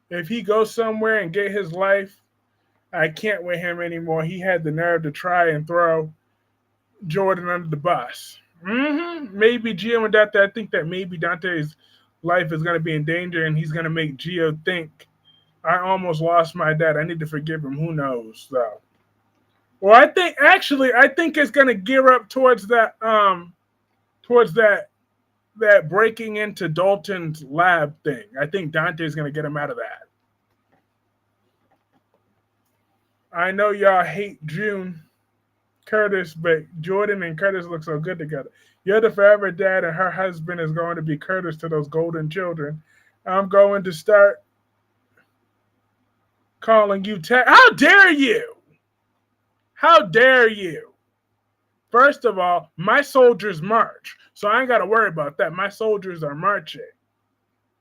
If he goes somewhere and get his life, I can't with him anymore. He had the nerve to try and throw Jordan under the bus. Maybe Gio and Dante, I think that maybe Dante's life is going to be in danger, and he's going to make Gio think, I almost lost my dad. I need to forgive him. Who knows, though? Well, I think it's going to gear up towards that breaking into Dalton's lab thing. I think Dante's going to get him out of that. I know y'all hate June, Curtis, but Jordan and Curtis look so good together. You're the forever dad, and her husband is going to be Curtis to those golden children. I'm going to start calling you How dare you? How dare you? First of all, my soldiers march, so I ain't got to worry about that. My soldiers are marching.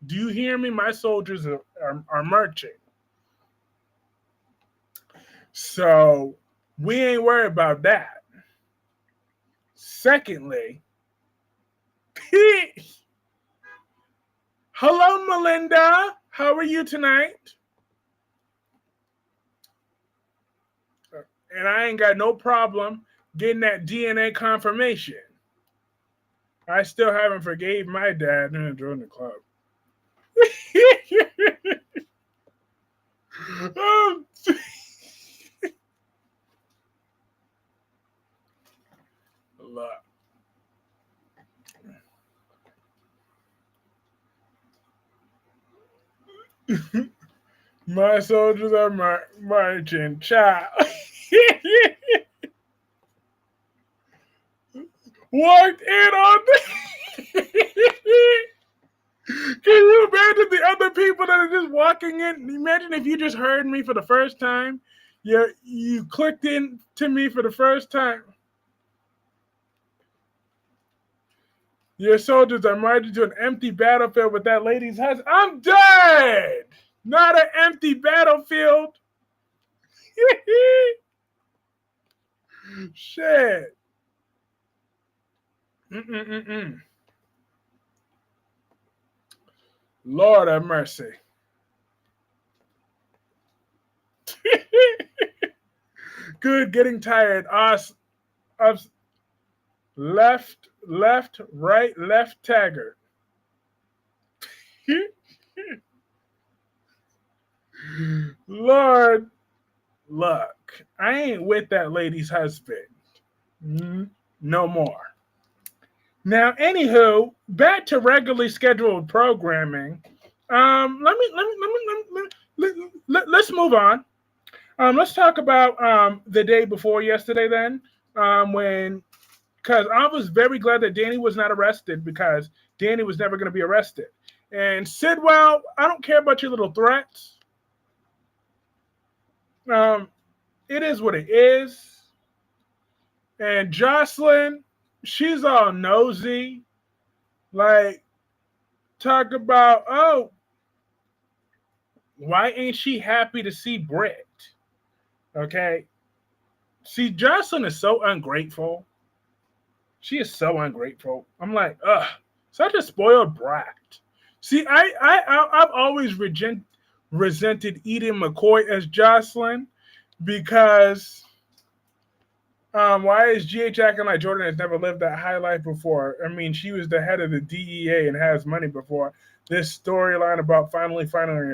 Do you hear me? My soldiers are marching. So we ain't worried about that. Secondly, hello, Melinda. How are you tonight? And I ain't got no problem getting that DNA confirmation. I still haven't forgave my dad and joined the club. Look. My soldiers are marching, child. Walked in on the Can you imagine the other people that are just walking in? Imagine if you just heard me for the first time. You clicked in to me for the first time. Your soldiers are marching to an empty battlefield with that lady's husband. I'm dead! Not an empty battlefield. Shit. Mm-mm-mm-mm. Lord have mercy. Good, getting tired. Us, left, right, left, Taggart. Lord, look, I ain't with that lady's husband. No more. Now, anywho, back to regularly scheduled programming. Let's move on. Let's talk about the day before yesterday. Then, when because I was very glad that Danny was not arrested because Danny was never going to be arrested. And Sidwell, I don't care about your little threats. It is what it is. And Jocelyn, she's all nosy. Like, talk about, oh, why ain't she happy to see Britt? Okay. See, Jocelyn is so ungrateful. She is so ungrateful. I'm like, ugh, such a spoiled brat. See, I've always resented Eden McCoy as Jocelyn because why is GH acting like Jordan has never lived that high life before? I mean, she was the head of the DEA and has money before. This storyline about finally finding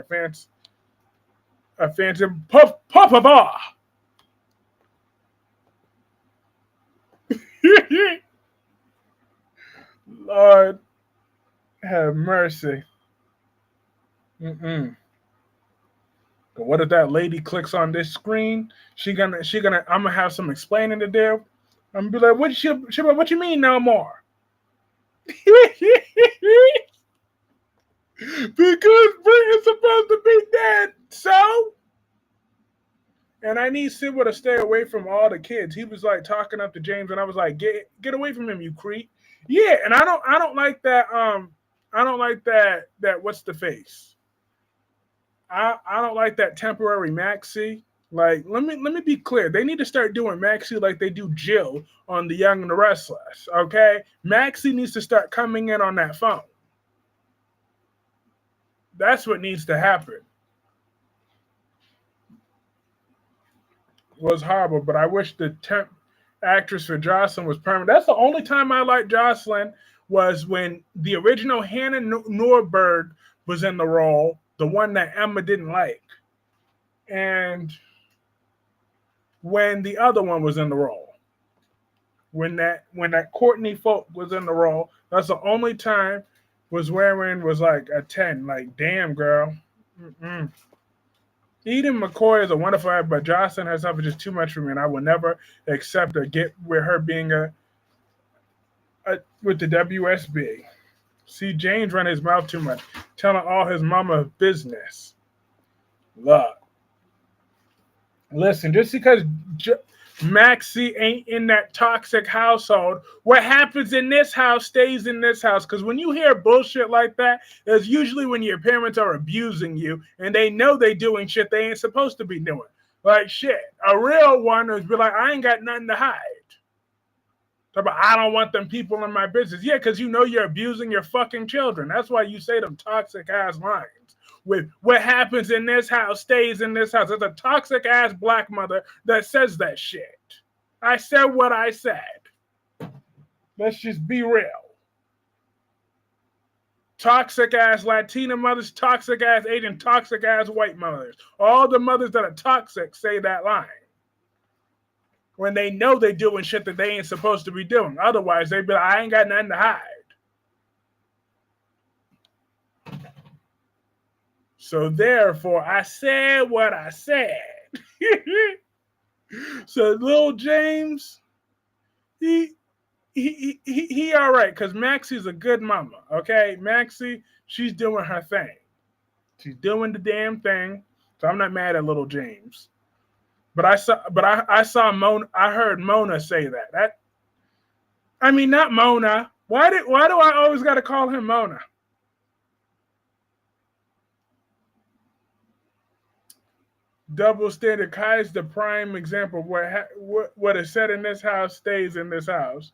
a fancy papa. Lord have mercy. Mm-mm. But what if that lady clicks on this screen? I'm gonna have some explaining to do. I'm gonna be like, what you mean no more? Because Britt is supposed to be dead, so. And I need Sidwell to stay away from all the kids. He was like talking up to James, and I was like, get away from him, you creep. Yeah, and I don't like that. I don't like that what's the face? I don't like that temporary Maxie. Like, let me be clear. They need to start doing Maxie like they do Jill on the Young and the Restless. Okay, Maxie needs to start coming in on that phone. That's what needs to happen. It was horrible, but I wish the temp actress for Jocelyn was permanent. That's the only time I liked Jocelyn was when the original Hannah Norberg was in the role, the one that Emma didn't like, and when the other one was in the role, when that Courtney Folk was in the role. That's the only time was like a 10. Like, damn, girl. Mm-mm. Eden McCoy is a wonderful actor, but Jocelyn herself is just too much for me, and I will never accept or get with her being with the WSB. See, James run his mouth too much, telling all his mama business. Look. Listen, just because Maxie ain't in that toxic household, what happens in this house stays in this house. Because when you hear bullshit like that, it's usually when your parents are abusing you and they know they doing shit they ain't supposed to be doing. Like, shit, a real one is be like, I ain't got nothing to hide. But I don't want them people in my business. Yeah, because you know you're abusing your fucking children. That's why you say them toxic ass lines. With what happens in this house stays in this house. There's a toxic ass black mother that says that shit. I said what I said. Let's just be real. Toxic ass Latina mothers, toxic ass Asian, toxic ass white mothers. All the mothers that are toxic say that line. When they know they're doing shit that they ain't supposed to be doing. Otherwise, they'd be like, I ain't got nothing to hide. So therefore, I said what I said. So little James, he he all right, because Maxie's a good mama, okay? Maxie, she's doing her thing. She's doing the damn thing. So I'm not mad at little James. But I saw Mona. I heard Mona say that. I mean, not Mona. Why do I always got to call him Mona? Double standard. Kai is the prime example of what is said in this house stays in this house.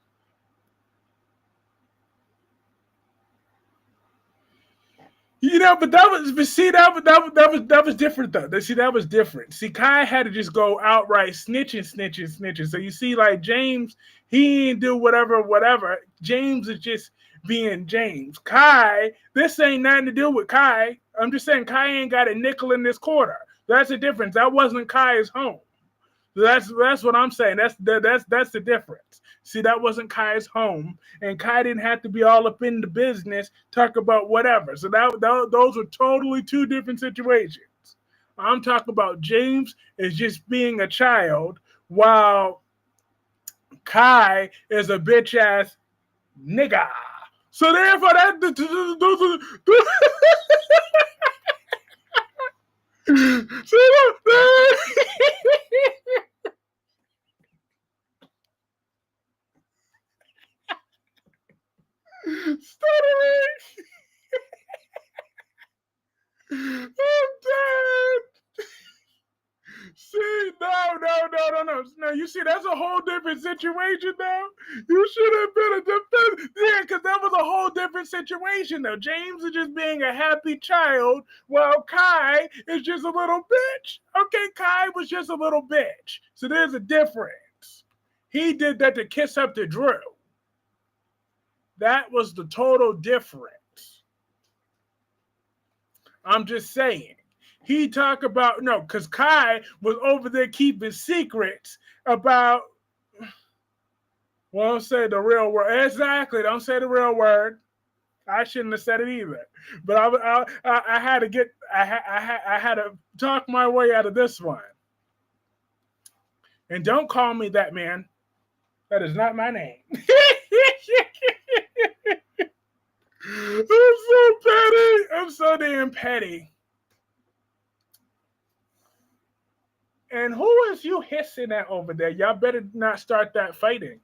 But that was different though. See, that was different. See, Kai had to just go outright snitching. So you see, like James, he didn't do whatever. James is just being James. Kai, this ain't nothing to do with Kai. I'm just saying Kai ain't got a nickel in this quarter. That's the difference. That wasn't Kai's home. That's what I'm saying. That's the difference. See, that wasn't Kai's home, and Kai didn't have to be all up in the business, talk about whatever. So those were totally two different situations. I'm talking about James is just being a child, while Kai is a bitch ass nigga. So therefore, those are. Stuttering. I'm dead. See, no. You see, that's a whole different situation, though. You should have been a defense. Yeah, because that was a whole different situation, though. James is just being a happy child, while Kai is just a little bitch. Okay, Kai was just a little bitch. So there's a difference. He did that to kiss up to Drew. That was the total difference. I'm just saying. He talked about, no, because Kai was over there keeping secrets about, well, don't say the real word. Exactly, don't say the real word. I shouldn't have said it either. But I had to talk my way out of this one. And don't call me that, man. That is not my name. I'm so petty. I'm so damn petty. And who is you hissing at over there? Y'all better not start that fighting.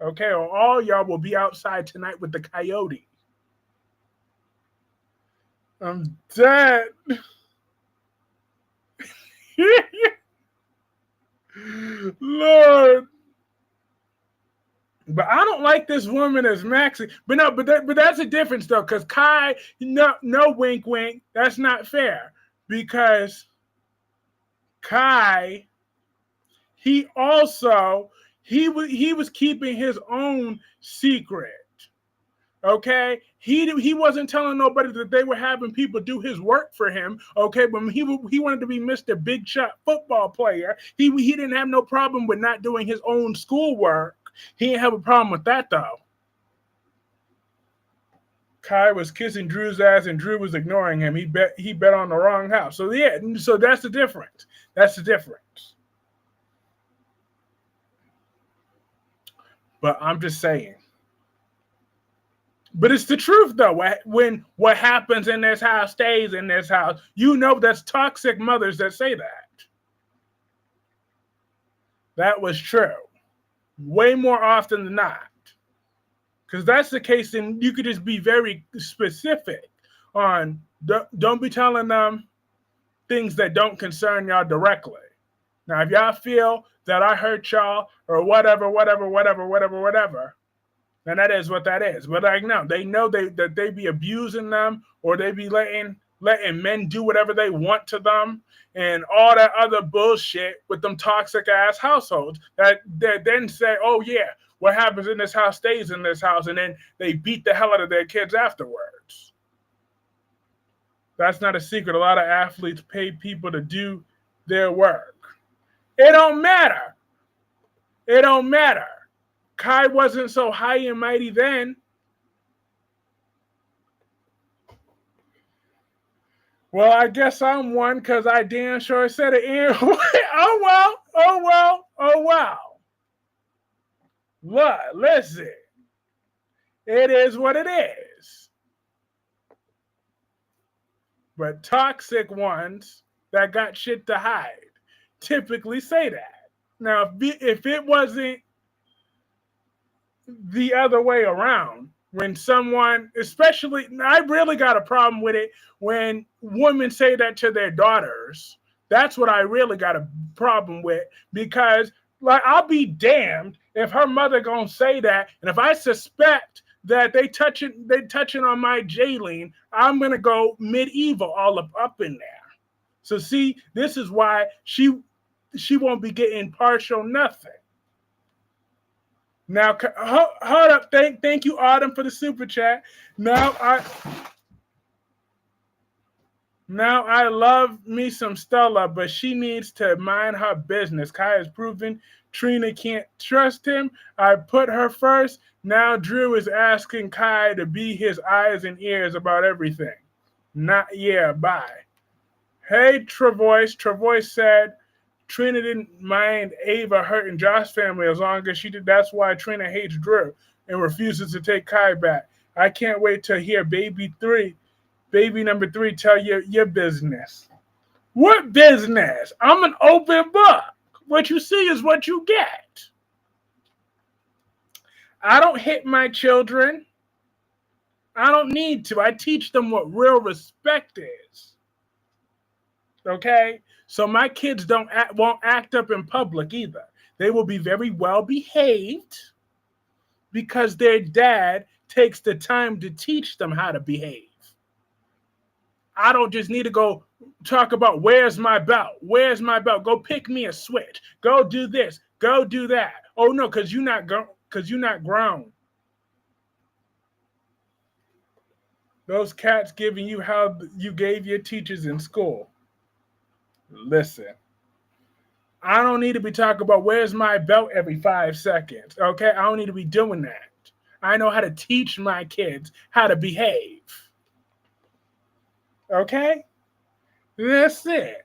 Okay, or all y'all will be outside tonight with the coyote. I'm dead. Lord. But I don't like this woman as Maxie. But no, but that's a difference though, because Kai, no wink wink. That's not fair. Because Kai, he was keeping his own secret. Okay, he wasn't telling nobody that they were having people do his work for him. Okay, but he wanted to be Mr. Big Shot football player. He didn't have no problem with not doing his own schoolwork. He didn't have a problem with that though. Kai was kissing Drew's ass and Drew was ignoring him. He bet on the wrong house. So yeah, so that's the difference. That's the difference. But I'm just saying. But it's the truth, though. When what happens in this house stays in this house, you know that's toxic mothers that say that. That was true. Way more often than not. Because that's the case, then you could just be very specific on don't be telling them things that don't concern y'all directly. Now, if y'all feel that I hurt y'all or whatever, then that is what that is. But like, no, they know that they be abusing them or they be letting men do whatever they want to them and all that other bullshit with them toxic ass households that then say, oh yeah, what happens in this house stays in this house, and then they beat the hell out of their kids afterwards. That's not a secret. A lot of athletes pay people to do their work. It don't matter. It don't matter. Kai wasn't so high and mighty then. Well, I guess I'm one because I damn sure said it in. Oh well. Look, listen. It is what it is. But toxic ones that got shit to hide typically say that. Now, if it wasn't the other way around, when someone, especially, I really got a problem with it when women say that to their daughters. That's what I really got a problem with, because like I'll be damned if her mother gonna say that, and if I suspect that they touching on my Jaylene, I'm gonna go medieval all up in there. So see, this is why she won't be getting partial nothing. Now, hold up. Thank you, Autumn, for the super chat. Now I love me some Stella, but she needs to mind her business. Kai has proven Trina can't trust him. I put her first. Now Drew is asking Kai to be his eyes and ears about everything. Not yeah, bye. Hey, Travois. Travois said Trina didn't mind Ava hurting Josh's family as long as she did. That's why Trina hates Drew and refuses to take Kai back. I can't wait to hear baby number 3 tell you your business. What business? I'm an open book. What you see is what you get. I don't hit my children. I don't need to. I teach them what real respect is. Okay? So my kids won't act up in public either. They will be very well behaved because their dad takes the time to teach them how to behave. I don't just need to go talk about where's my belt? Where's my belt? Go pick me a switch. Go do this. Go do that. Oh no, because you're not grown. Those cats giving you how you gave your teachers in school. Listen. I don't need to be talking about where's my belt every 5 seconds. Okay? I don't need to be doing that. I know how to teach my kids how to behave. Okay? That's it.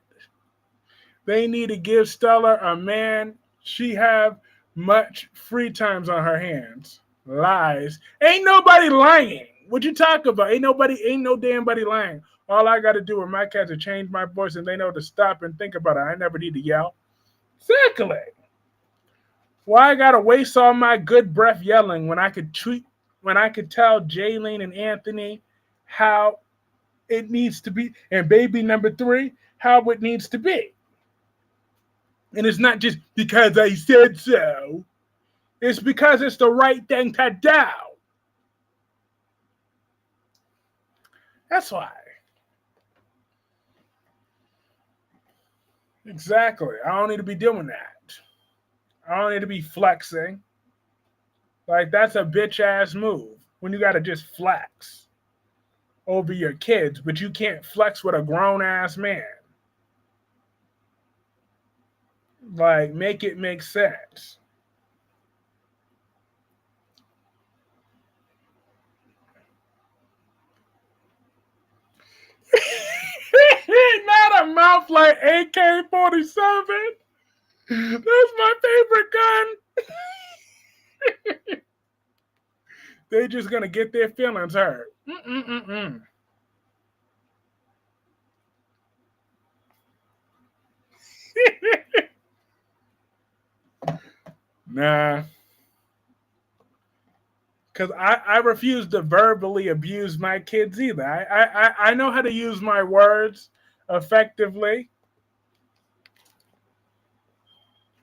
They need to give Stella a man. She have much free times on her hands. Lies. Ain't nobody lying. What you talk about? Ain't no damn body lying. All I got to do with my cats is change my voice and they know to stop and think about it. I never need to yell. Exactly. Why I got to waste all my good breath yelling when I could tell Jaylene and Anthony how it needs to be, and baby number 3, how it needs to be. And it's not just because I said so. It's because it's the right thing to do. That's why. Exactly. I don't need to be doing that. I don't need to be flexing. Like, that's a bitch-ass move when you got to just flex over your kids, but you can't flex with a grown-ass man. Like, make it make sense. Not a mouth like AK-47. That's my favorite gun. They just gonna get their feelings hurt. Nah. Because I refuse to verbally abuse my kids either. I know how to use my words effectively.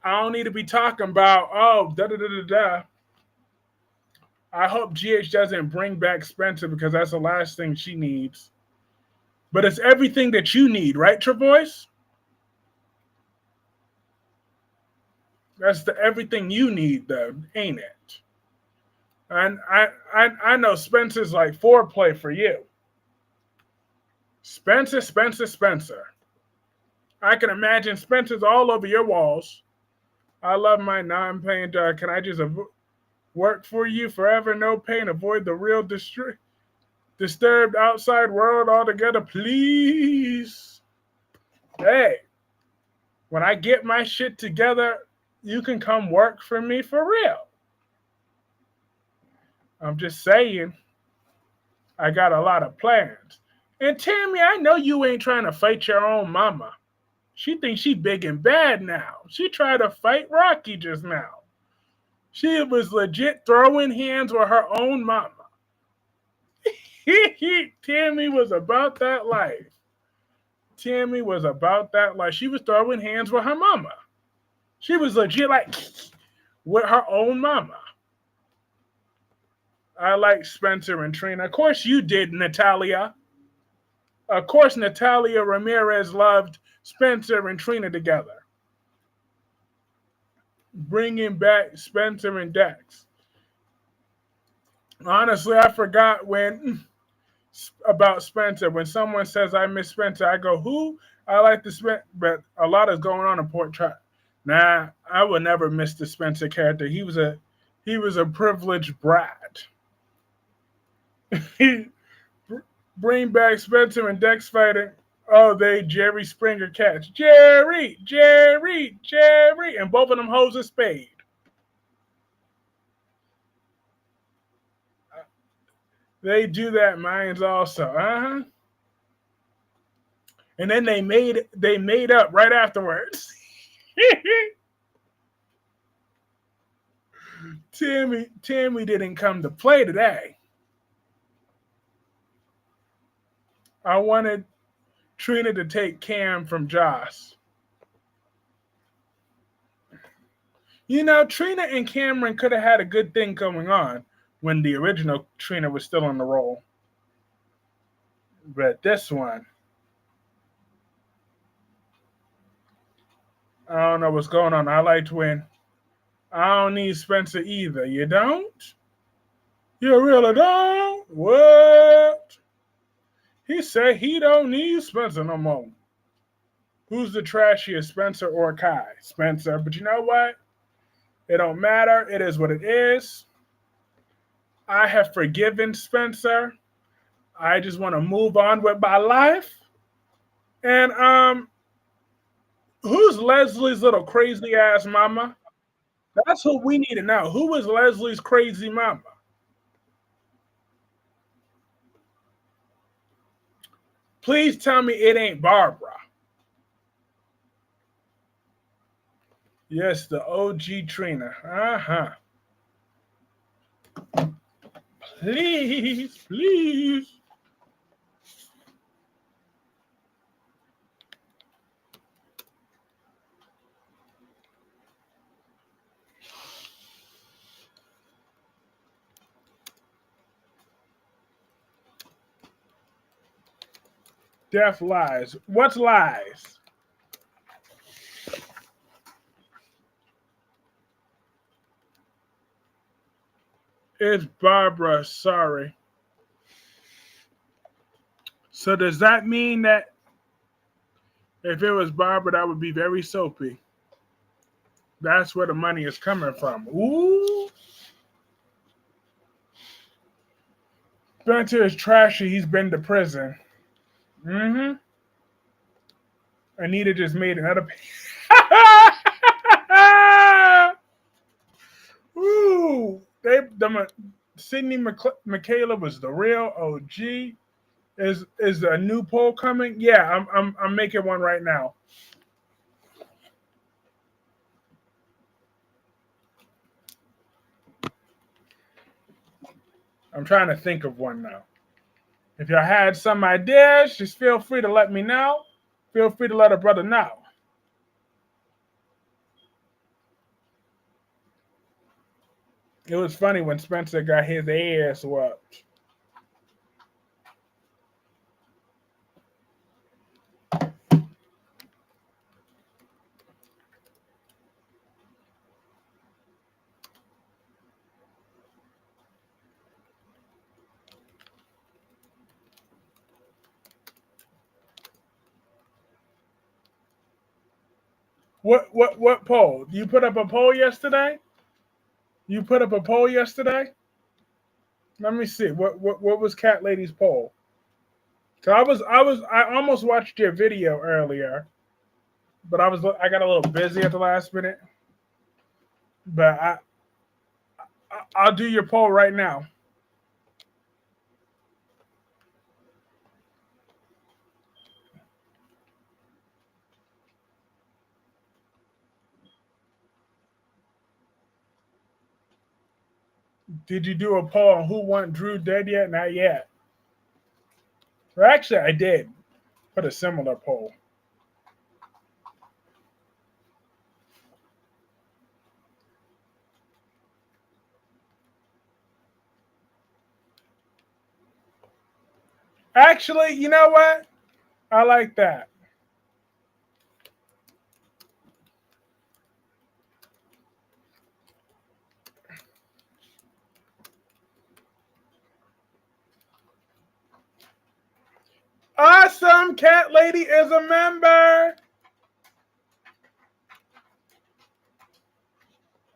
I don't need to be talking about, oh, da-da-da-da-da. I hope GH doesn't bring back Spencer because that's the last thing she needs. But it's everything that you need, right, Travois? That's everything you need, though, ain't it? And I know Spencer's like foreplay for you. Spencer. I can imagine Spencer's all over your walls. I love my non-paying job. Can I just work for you forever? No pain. Avoid the real disturbed outside world altogether, please. Hey, when I get my shit together, you can come work for me for real. I'm just saying, I got a lot of plans. And Tammy, I know you ain't trying to fight your own mama. She thinks she big and bad now. She tried to fight Rocky just now. She was legit throwing hands with her own mama. Tammy was about that life. Tammy was about that life. She was throwing hands with her mama. She was legit like with her own mama. I like Spencer and Trina. Of course you did, Natalia. Of course Natalia Ramirez loved Spencer and Trina together. Bringing back Spencer and Dex. Honestly, I forgot when about Spencer. When someone says I miss Spencer, I go, who? I like the Spencer, but a lot is going on in Port Charles. Nah, I would never miss the Spencer character. He was a privileged brat. He bring back Spencer and Dex fighting. Oh, they Jerry Springer catch. Jerry, Jerry, Jerry. And both of them hoes a spade. They do that mines also. Uh-huh. And then they made up right afterwards. Tammy didn't come to play today. I wanted Trina to take Cam from Joss. You know, Trina and Cameron could have had a good thing going on when the original Trina was still on the roll. But this one, I don't know what's going on. I liked when I don't need Spencer either. You don't? You really don't? What? He said he don't need Spencer no more. Who's the trashiest, Spencer or Kai? Spencer. But you know what? It don't matter. It is what it is. I have forgiven Spencer. I just want to move on with my life. And who's Leslie's little crazy ass mama? That's who we need to know. Who is Leslie's crazy mama? Please tell me it ain't Barbara. Yes, the OG Trina. Uh-huh. Please, please. Death lies. What's lies? It's Barbara. Sorry. So does that mean that if it was Barbara, that would be very soapy? That's where the money is coming from. Ooh. Spencer is trashy. He's been to prison. Mm-hmm. Anita just made another. Ooh. Sydney Michaela was the real OG. Is a new poll coming? Yeah, I'm making one right now. I'm trying to think of one now. If y'all had some ideas, just feel free to let me know. Feel free to let a brother know. It was funny when Spencer got his ass whooped. What poll? You put up a poll yesterday? You put up a poll yesterday? Let me see. What was Cat Lady's poll? So I almost watched your video earlier, but I got a little busy at the last minute. But I'll do your poll right now. Did you do a poll on who want Drew dead yet? Not yet. Or actually, I did put a similar poll. Actually, you know what? I like that. Awesome. Cat Lady is a member.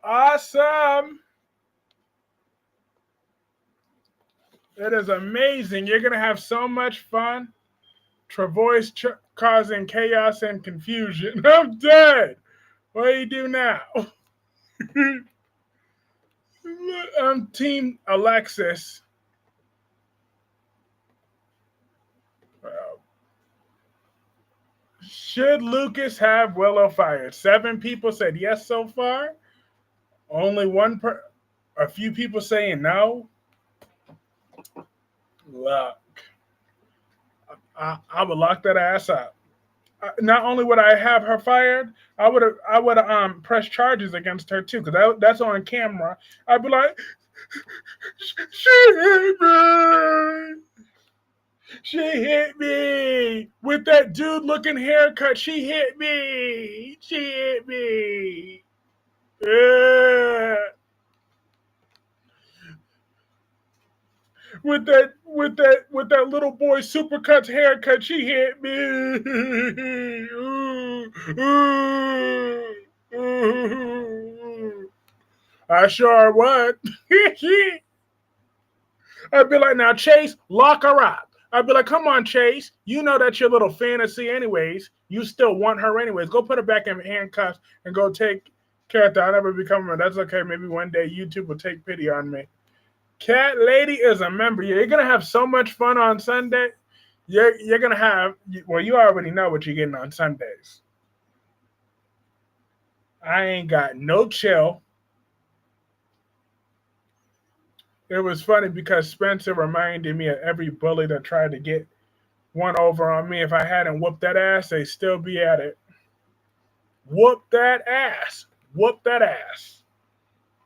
Awesome. It is amazing. You're going to have so much fun. Travois causing chaos and confusion. I'm dead. What do you do now? I'm Team Alexis. Should Lucas have Willow fired? 7 people said yes so far. Only a few people saying no. Look, I would lock that ass up. Not only would I have her fired, I would press charges against her too, because that's on camera. I'd be like, she hit me. She hit me with that dude looking haircut. She hit me. She hit me. Yeah. With that little boy Supercuts haircut, she hit me. Ooh, ooh, ooh. I sure would. I'd be like, now Chase, lock her up. I'd be like, come on, Chase. You know that's your little fantasy, anyways. You still want her, anyways. Go put her back in handcuffs and go take care of that. I'll never become her. That's okay. Maybe one day YouTube will take pity on me. Cat Lady is a member. You're gonna have so much fun on Sunday. You're gonna have. Well, you already know what you're getting on Sundays. I ain't got no chill. It was funny because Spencer reminded me of every bully that tried to get one over on me. If I hadn't whooped that ass, they'd still be at it. Whoop that ass. Whoop that ass.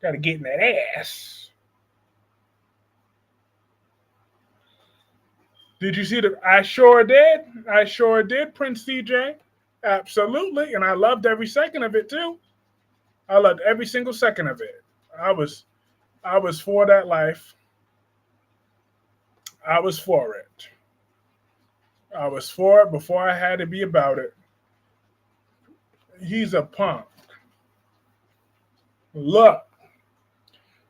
Gotta get in that ass. Did you see the? I sure did. I sure did, Prince CJ. Absolutely. And I loved every second of it too. I loved every single second of it. I was I was for that life. I was for it. I was for it before I had to be about it. He's a punk. Look,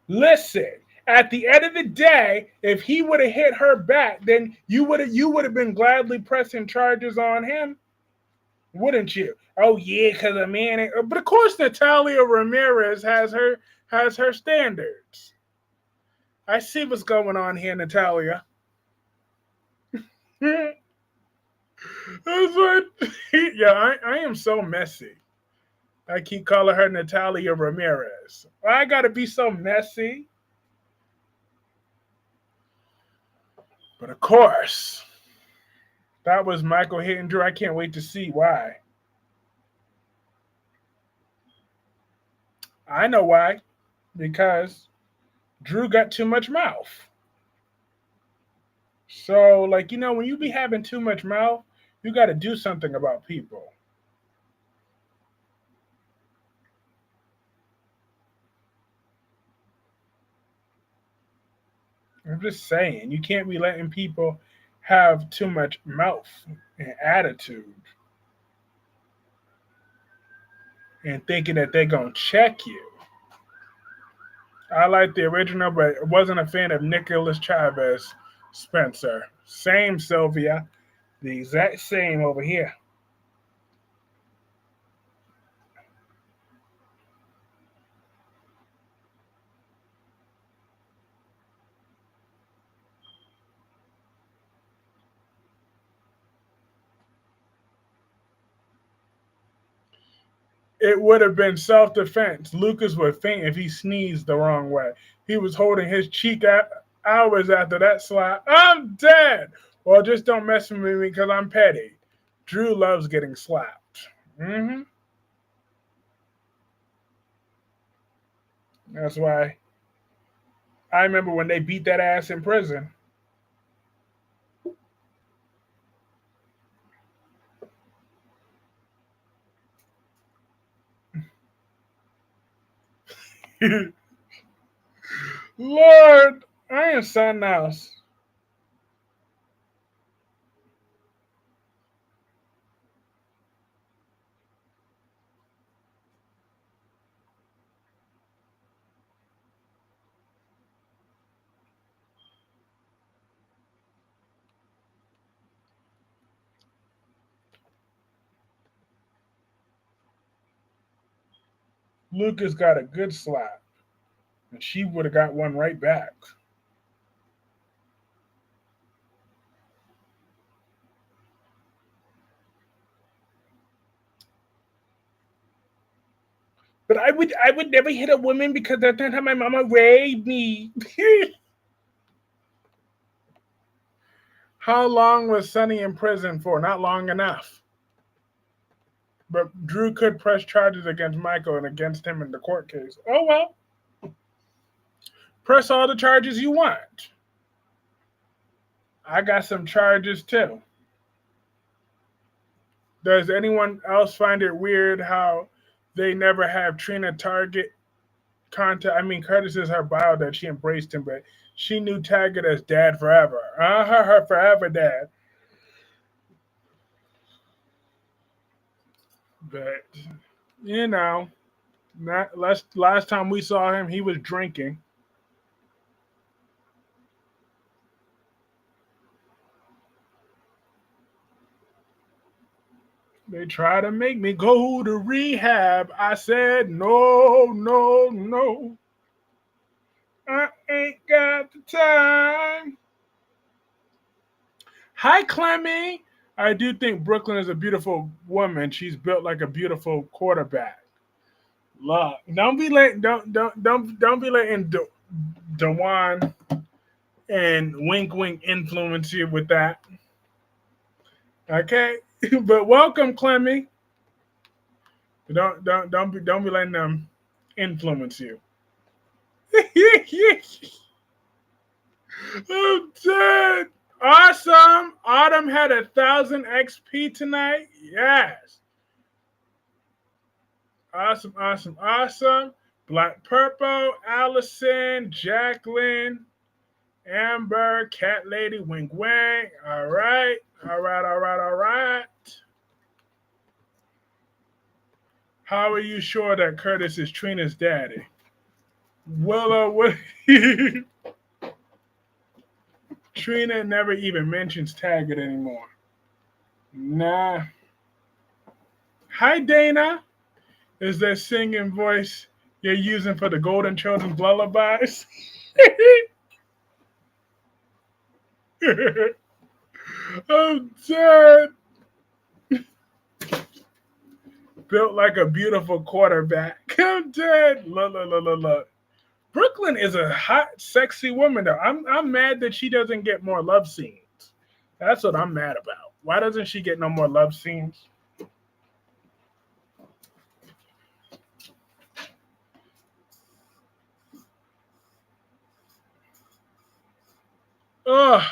listen. At the end of the day, if he would have hit her back, then you would have been gladly pressing charges on him, wouldn't you? Oh yeah, because a man. But of course, Natalia Ramirez has her standards. I see what's going on here, Natalia. That's what. Yeah, I am so messy. I keep calling her Natalia Ramirez. I gotta be so messy. But of course, that was Michael hitting Drew. I can't wait to see why. I know why. Because Drew got too much mouth. So, like, when you be having too much mouth, you got to do something about people. I'm just saying, you can't be letting people have too much mouth and attitude and thinking that they're going to check you. I like the original, but wasn't a fan of Nicholas Chavez Spencer. Same, Sylvia. The exact same over here. it would have been self-defense. Lucas would faint if he sneezed the wrong way. He was holding his cheek hours after that slap. I'm dead. Well, just don't mess with me because I'm petty. Drew loves getting slapped. That's why I remember when they beat that ass in prison. Lord, I am something else. Lucas got a good slap, and she would have got one right back. But I would never hit a woman because that's not how my mama raised me. How long was Sonny in prison for? Not long enough. But Drew could press charges against Michael and against him in the court case. Oh well. Press all the charges you want. I got some charges too. Does anyone else find it weird how they never have Trina target contact? I mean, Curtis is her bio that she embraced him, but she knew Taggart as dad forever. Her forever dad. But, you know, last time we saw him, he was drinking. They try to make me go to rehab. I said, no, no, no. I ain't got the time. Hi, Clemmy. I do think Brooklyn is a beautiful woman. She's built like a beautiful quarterback. Love. Don't be letting Dewan and Wink Wink influence you with that. Okay? But welcome, Clemmy. Don't be letting them influence you. I'm dead. Awesome. Autumn had 1,000 XP tonight. Yes. Awesome, awesome, awesome. Black Purple, Allison, Jacqueline, Amber, Cat Lady, Wink Wink. All right. All right, all right, all right. How are you sure that Curtis is Trina's daddy? Willow, what? Trina never even mentions Taggart anymore. Nah. Hi, Dana. Is that singing voice you're using for the Golden Children's lullabies? I'm dead. Built like a beautiful quarterback. I'm dead. Look. Brooklyn is a hot, sexy woman, though. I'm mad that she doesn't get more love scenes. That's what I'm mad about. Why doesn't she get no more love scenes? Ugh.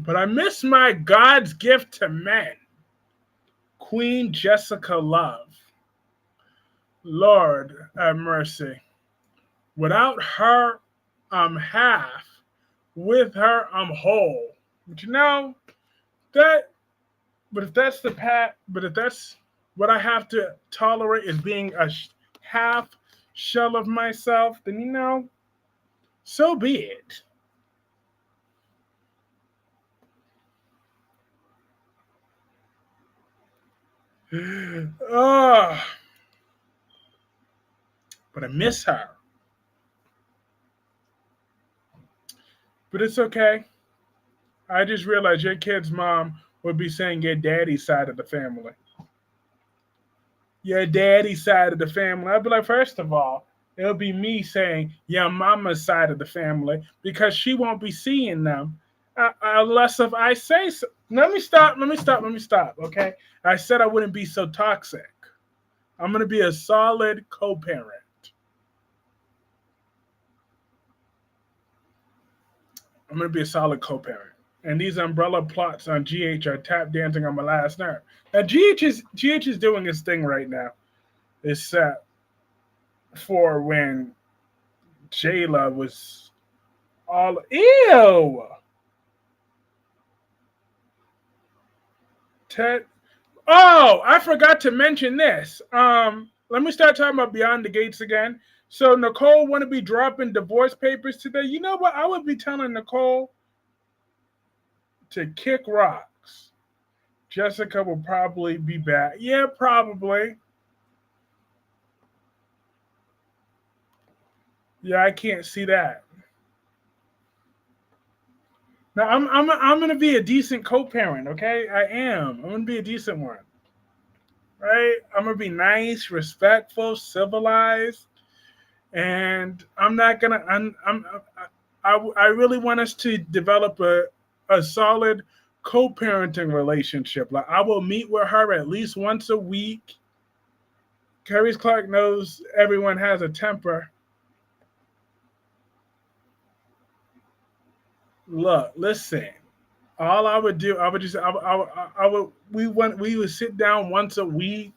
But I miss my God's gift to men, Queen Jessica Love. Lord have mercy. Without her, I'm half. With her, I'm whole. But you know that. But if that's but if that's what I have to tolerate is being a half shell of myself, then you know, so be it. Oh, but I miss her. But it's okay. I just realized your kid's mom would be saying your daddy's side of the family. Your daddy's side of the family. I'd be like, first of all, it'll be me saying your mama's side of the family because she won't be seeing them unless if I say so. Let me stop. Okay, I said I wouldn't be so toxic. I'm gonna be a solid co-parent. I'm gonna be a solid co-parent. And these umbrella plots on GH are tap dancing on my last nerve. Now GH is doing his thing right now. It's set for when Jayla was all ew. Ted. Oh, I forgot to mention this. Let me start talking about Beyond the Gates again. So Nicole want to be dropping divorce papers today. You know what? I would be telling Nicole to kick rocks. Jessica will probably be back. Yeah, probably. Yeah, I can't see that. Now I'm gonna be a decent co-parent, okay? I am. I'm gonna be a decent one, right? I'm gonna be nice, respectful, civilized, and I'm not gonna. I really want us to develop a solid co-parenting relationship. Like I will meet with her at least once a week. Kyreese Clarke knows everyone has a temper. Look, listen. All I would do, we would sit down once a week,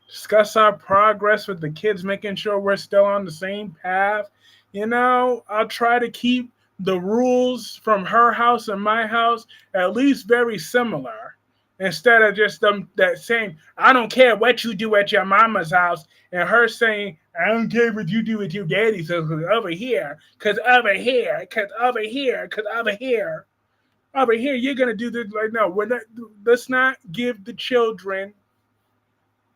discuss our progress with the kids, making sure we're still on the same path. You know, I'll try to keep the rules from her house and my house at least very similar, instead of just them that same. I don't care what you do at your mama's house, and her saying, I don't care what you do with your daddy's house, because over here, because over here, because over here, because over here. Over here, you're gonna do this. Like, no, we're not. Let's not give the children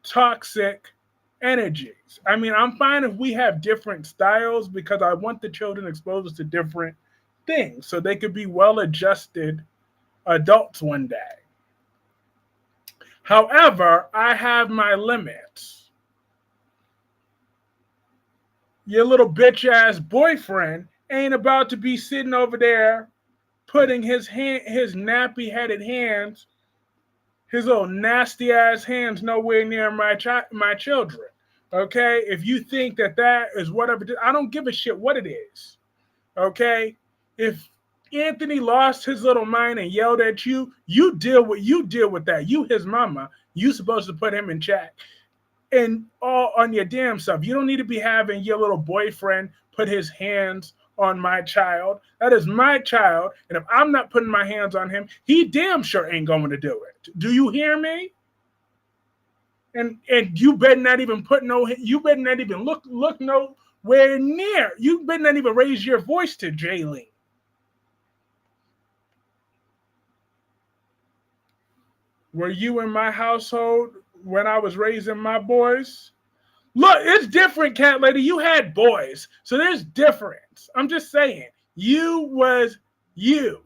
toxic energies. I mean, I'm fine if we have different styles because I want the children exposed to different things so they could be well-adjusted adults one day. However, I have my limits. Your little bitch ass boyfriend ain't about to be sitting over there putting his nappy headed hands, his little nasty ass hands, nowhere near my children. Okay, if you think that is whatever, I don't give a shit what it is. Okay, if Anthony lost his little mind and yelled at you, you deal with that. You his mama. You supposed to put him in check and all on your damn self. You don't need to be having your little boyfriend put his hands on my child. That is my child, and if I'm not putting my hands on him, he damn sure ain't going to do it. Do you hear me? And you better not even you better not even look nowhere near. You better not even raise your voice to Jaylene. Were you in my household when I was raising my boys? Look, it's different, cat lady. You had boys, so there's difference. I'm just saying, you was you,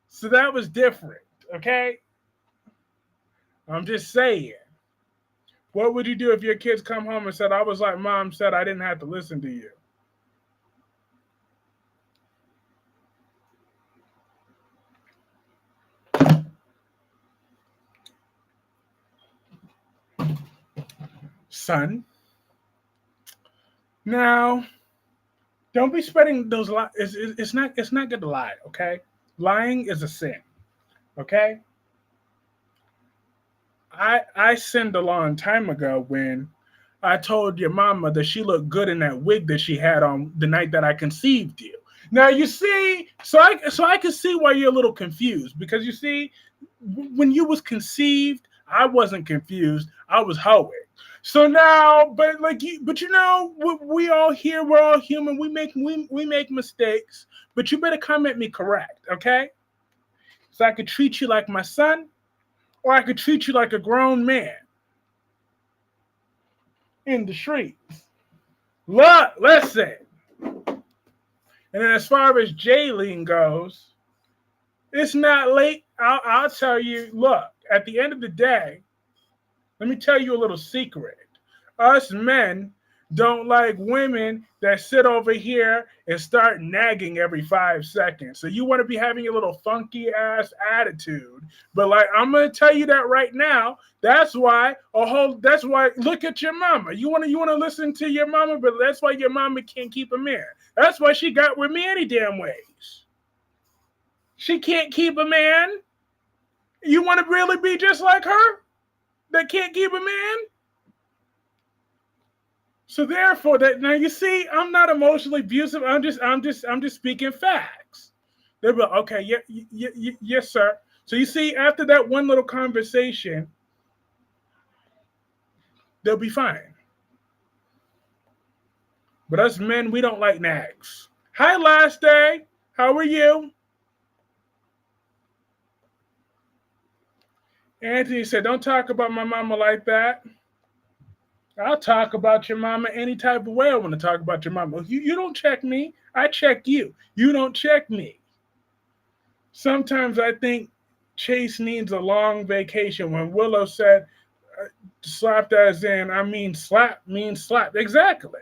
so that was different. Okay, I'm just saying. What would you do if your kids come home and said, "I was like Mom said, I didn't have to listen to you"? Son, now don't be spreading those lies. It's not good to lie, okay? Lying is a sin, okay? I sinned a long time ago when I told your mama that she looked good in that wig that she had on the night that I conceived you. Now you see, so I can see why you're a little confused, because you see, when you was conceived, I wasn't confused. I was hoeing. So now, but you know, we all here, we're all human. We make mistakes, but you better come at me correct, okay? So I could treat you like my son, or I could treat you like a grown man in the streets. Look, listen. And then as far as Jaylene goes, it's not late. I'll tell you. Look, at the end of the day, let me tell you a little secret. Us men don't like women that sit over here and start nagging every 5 seconds. So you want to be having a little funky ass attitude. But like I'm gonna tell you that right now. That's why look at your mama. You wanna listen to your mama, but that's why your mama can't keep a man. That's why she got with me any damn ways. She can't keep a man. You wanna really be just like her? That can't keep a man? So therefore, that now you see, I'm not emotionally abusive. I'm just speaking facts. They'll be like, okay, yes, sir. So you see, after that one little conversation, they'll be fine. But us men, we don't like nags. Hi, last day. How are you? Anthony said, don't talk about my mama like that. I'll talk about your mama any type of way I want to talk about your mama. You don't check me. I check you. You don't check me. Sometimes I think Chase needs a long vacation. When Willow said, slapped as in, I mean slap means slap. Exactly.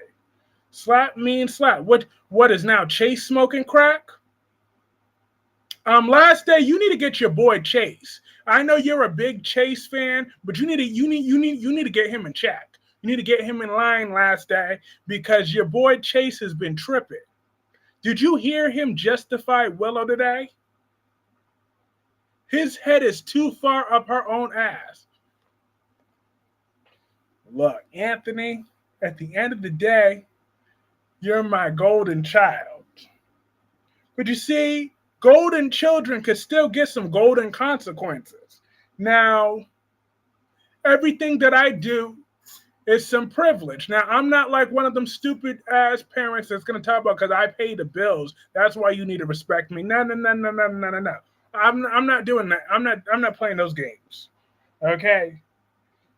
Slap means slap. What is now Chase smoking crack? Last day, you need to get your boy Chase. I know you're a big Chase fan, but you need to get him in check. You need to get him in line last day because your boy Chase has been tripping. Did you hear him justify Willow today? His head is too far up her own ass. Look, Anthony, at the end of the day, you're my golden child. But you see, golden children could still get some golden consequences. Now, everything that I do is some privilege. Now, I'm not like one of them stupid ass parents that's going to talk about because I pay the bills. That's why you need to respect me. No. I'm not doing that. I'm not playing those games. Okay?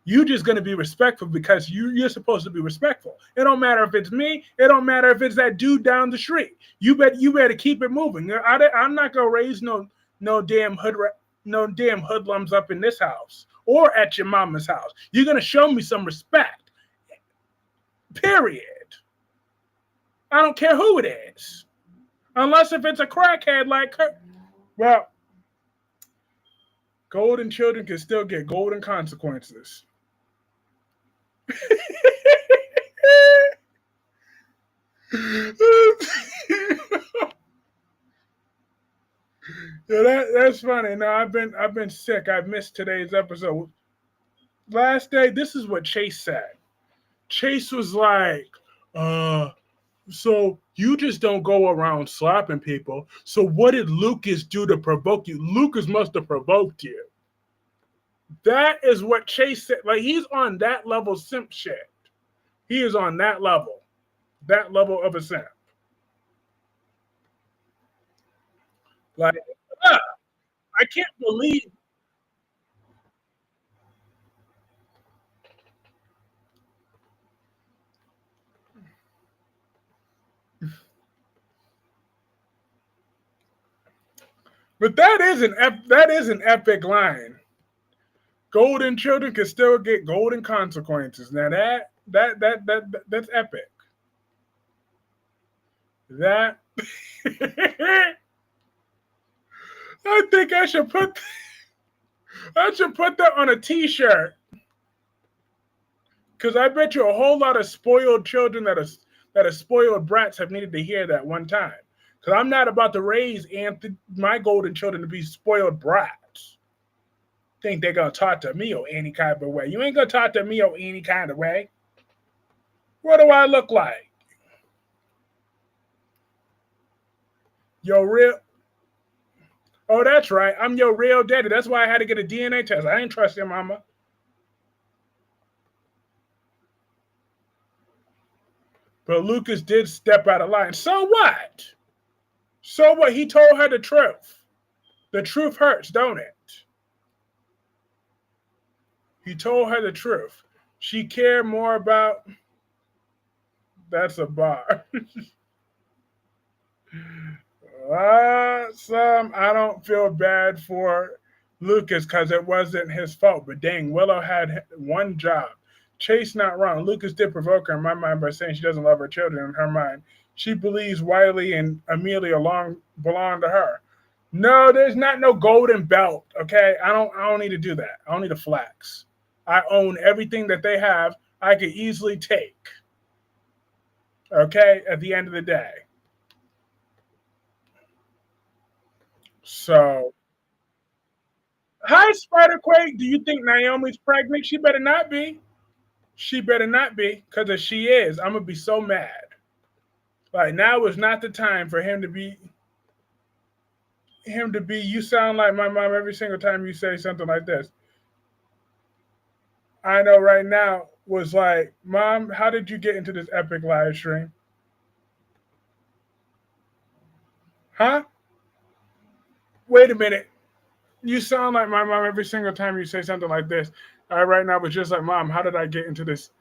You're just going to be respectful because you're supposed to be respectful. It don't matter if it's me. It don't matter if it's that dude down the street. You better keep it moving. I'm not going to raise no damn hoodlums up in this house or at your mama's house. You're going to show me some respect. Period. I don't care who it is. Unless if it's a crackhead like her. Well, golden children can still get golden consequences. Yeah, that's funny. No, I've been sick. I missed today's episode. Last day, this is what Chase said. Chase was like, so you just don't go around slapping people. So what did Lucas do to provoke you? Lucas must have provoked you. That is what Chase said. Like, he's on that level simp shit. He is on that level of a simp. Like, I can't believe. But that is an epic line. Golden children can still get golden consequences. Now that's epic. That I think I should put that on a T-shirt because I bet you a whole lot of spoiled children that are spoiled brats have needed to hear that one time. Because I'm not about to raise my golden children to be spoiled brats. Think they're gonna talk to me or any kind of way. You ain't gonna talk to me or any kind of way. What do I look like? Your real. Oh, that's right. I'm your real daddy. That's why I had to get a DNA test. I didn't trust your mama. But Lucas did step out of line. So what? So what? He told her the truth. The truth hurts, don't it? He told her the truth. She cared more about. That's a bar. I don't feel bad for Lucas because it wasn't his fault. But dang, Willow had one job. Chase not wrong. Lucas did provoke her in my mind by saying she doesn't love her children. In her mind, she believes Wiley and Amelia long belong to her. No, there's not no golden belt. Okay, I don't need to do that. I don't need to flex. I own everything that they have. I could easily take. Okay, at the end of the day. So, hi, Spiderquake. Do you think Naomi's pregnant? She better not be. She better not be, because if she is, I'm gonna be so mad. Like now is not the time for him to be. You sound like my mom every single time you say something like this. I know right now was like, Mom, how did you get into this epic live stream? Huh? Wait a minute. You sound like my mom every single time you say something like this. I right now was just like, Mom, how did I get into this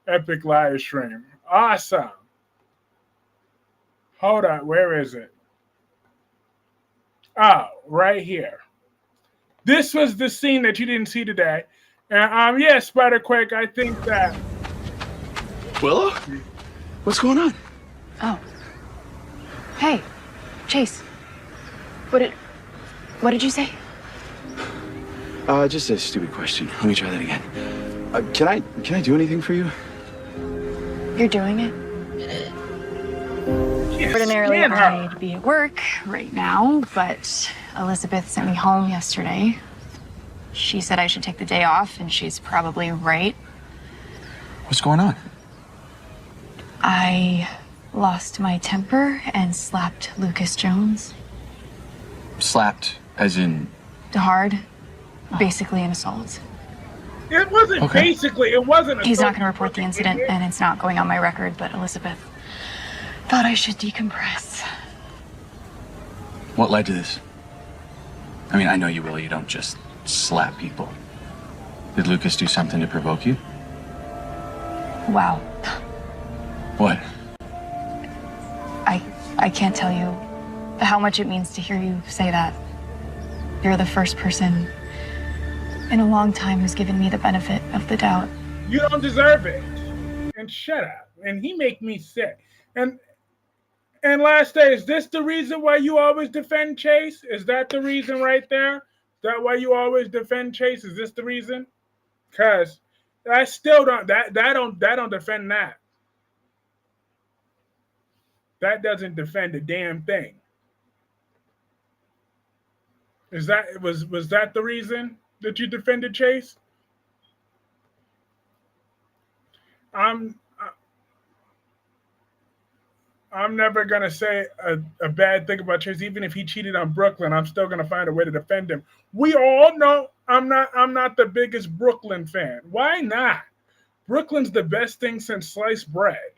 epic live stream? Awesome. Hold on, where is it? Oh, right here. This was the scene that you didn't see today. And yeah, Spiderquake, I think that Willow? What's going on? Oh. Hey, Chase. What did you say? Just a stupid question. Let me try that again. Can I do anything for you? You're doing it? Ordinarily, I'd be at work right now, but Elizabeth sent me home yesterday. She said I should take the day off, and she's probably right. What's going on? I lost my temper and slapped Lucas Jones. Slapped, as in... Hard. Basically an assault. it wasn't basically, it wasn't. He's not going to report the incident, and it's not going on my record, but Elizabeth thought I should decompress. What led to this? I mean, I know you, Willow. You don't just slap people. Did Lucas do something to provoke you? Wow. What? I can't tell you how much it means to hear you say that. You're the first person in a long time who's given me the benefit of the doubt. You don't deserve it. And shut up. And he make me sick. And last day, is this the reason why you always defend Chase? Is that the reason right there? Is that why you always defend Chase? Is this the reason? Because I still don't don't defend that. That doesn't defend a damn thing. Was that the reason that you defended Chase? I'm never gonna say a bad thing about Chase, even if he cheated on Brooklyn. I'm still gonna find a way to defend him. We all know I'm not the biggest Brooklyn fan. Why not? Brooklyn's the best thing since sliced bread.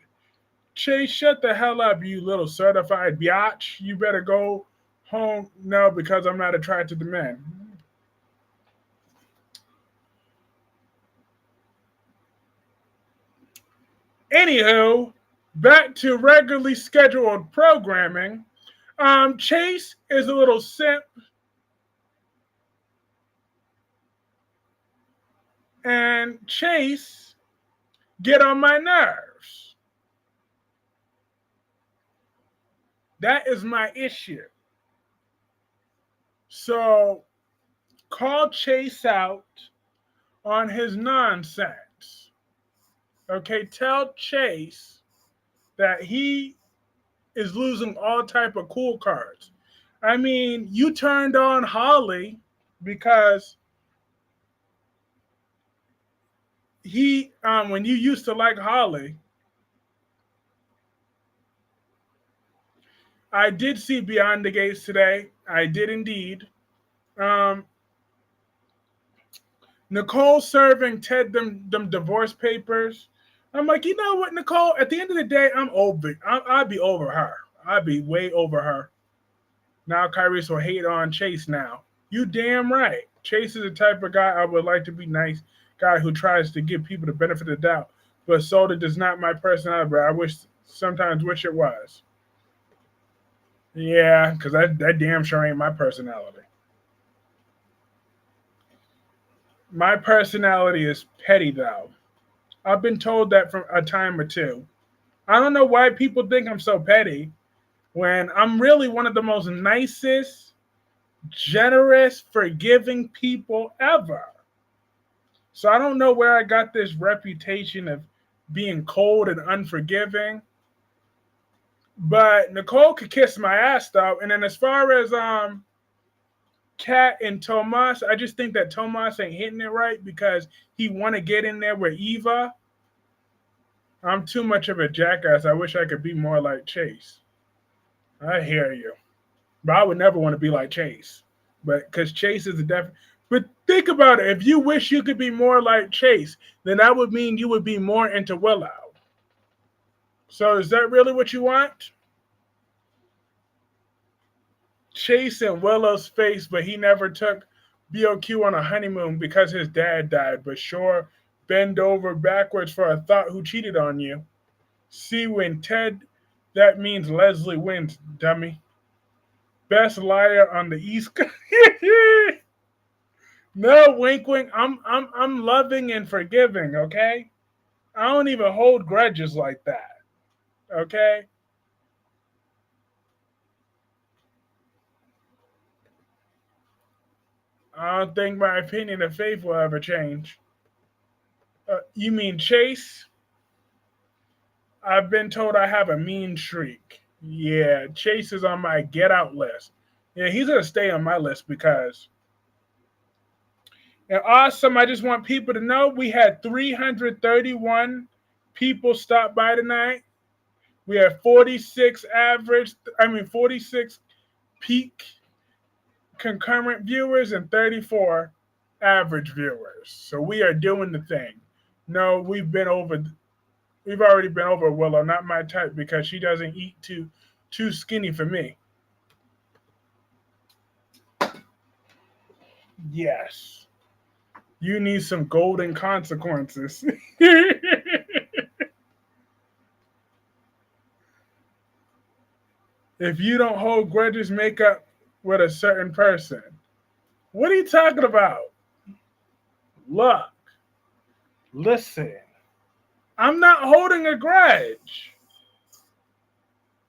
Chase, shut the hell up, you little certified biatch. You better go home. No, because I'm not attracted to men. Anywho, back to regularly scheduled programming. Chase is a little simp. And Chase get on my nerves. That is my issue. So call Chase out on his nonsense. Okay, tell Chase that he is losing all type of cool cards. I mean, you turned on Holly because he when you used to like Holly, I did see Beyond the Gates today. I did indeed. Nicole serving Ted them divorce papers. I'm like, you know what, Nicole? At the end of the day, I'm over. I'd be over her. I'd be way over her. Now Kyreese will hate on Chase now. You damn right. Chase is the type of guy I would like to be nice. Guy who tries to give people the benefit of the doubt. But Soda does not my personality, but I sometimes wish it was. Yeah, because that damn sure ain't my personality. My personality is petty, though. I've been told that from a time or two. I don't know why people think I'm so petty when I'm really one of the most nicest, generous, forgiving people ever. So I don't know where I got this reputation of being cold and unforgiving. But Nicole could kiss my ass though. And then as far as Kat and Tomas, I just think that Tomas ain't hitting it right because he want to get in there with Eva. I'm too much of a jackass. I wish I could be more like Chase. I hear you. But I would never want to be like Chase. But because Chase is a But think about it. If you wish you could be more like Chase, then that would mean you would be more into Willow. So is that really what you want? Chase and Willow's face, but he never took BOQ on a honeymoon because his dad died. But sure, bend over backwards for a thought who cheated on you. See, when Ted, that means Leslie wins, dummy. Best liar on the East Coast. No, wink, wink. I'm loving and forgiving. Okay, I don't even hold grudges like that. Okay. I don't think my opinion of Faith will ever change. You mean Chase? I've been told I have a mean streak. Yeah, Chase is on my get out list. Yeah, he's gonna stay on my list because. And awesome, I just want people to know we had 331 people stop by tonight. We had 46 peak concurrent viewers and 34 average viewers. So we are doing the thing. No, we've already been over Willow, not my type because she doesn't eat too skinny for me. Yes. You need some golden consequences. If you don't hold grudges, make up with a certain person. What are you talking about? Look, listen. I'm not holding a grudge.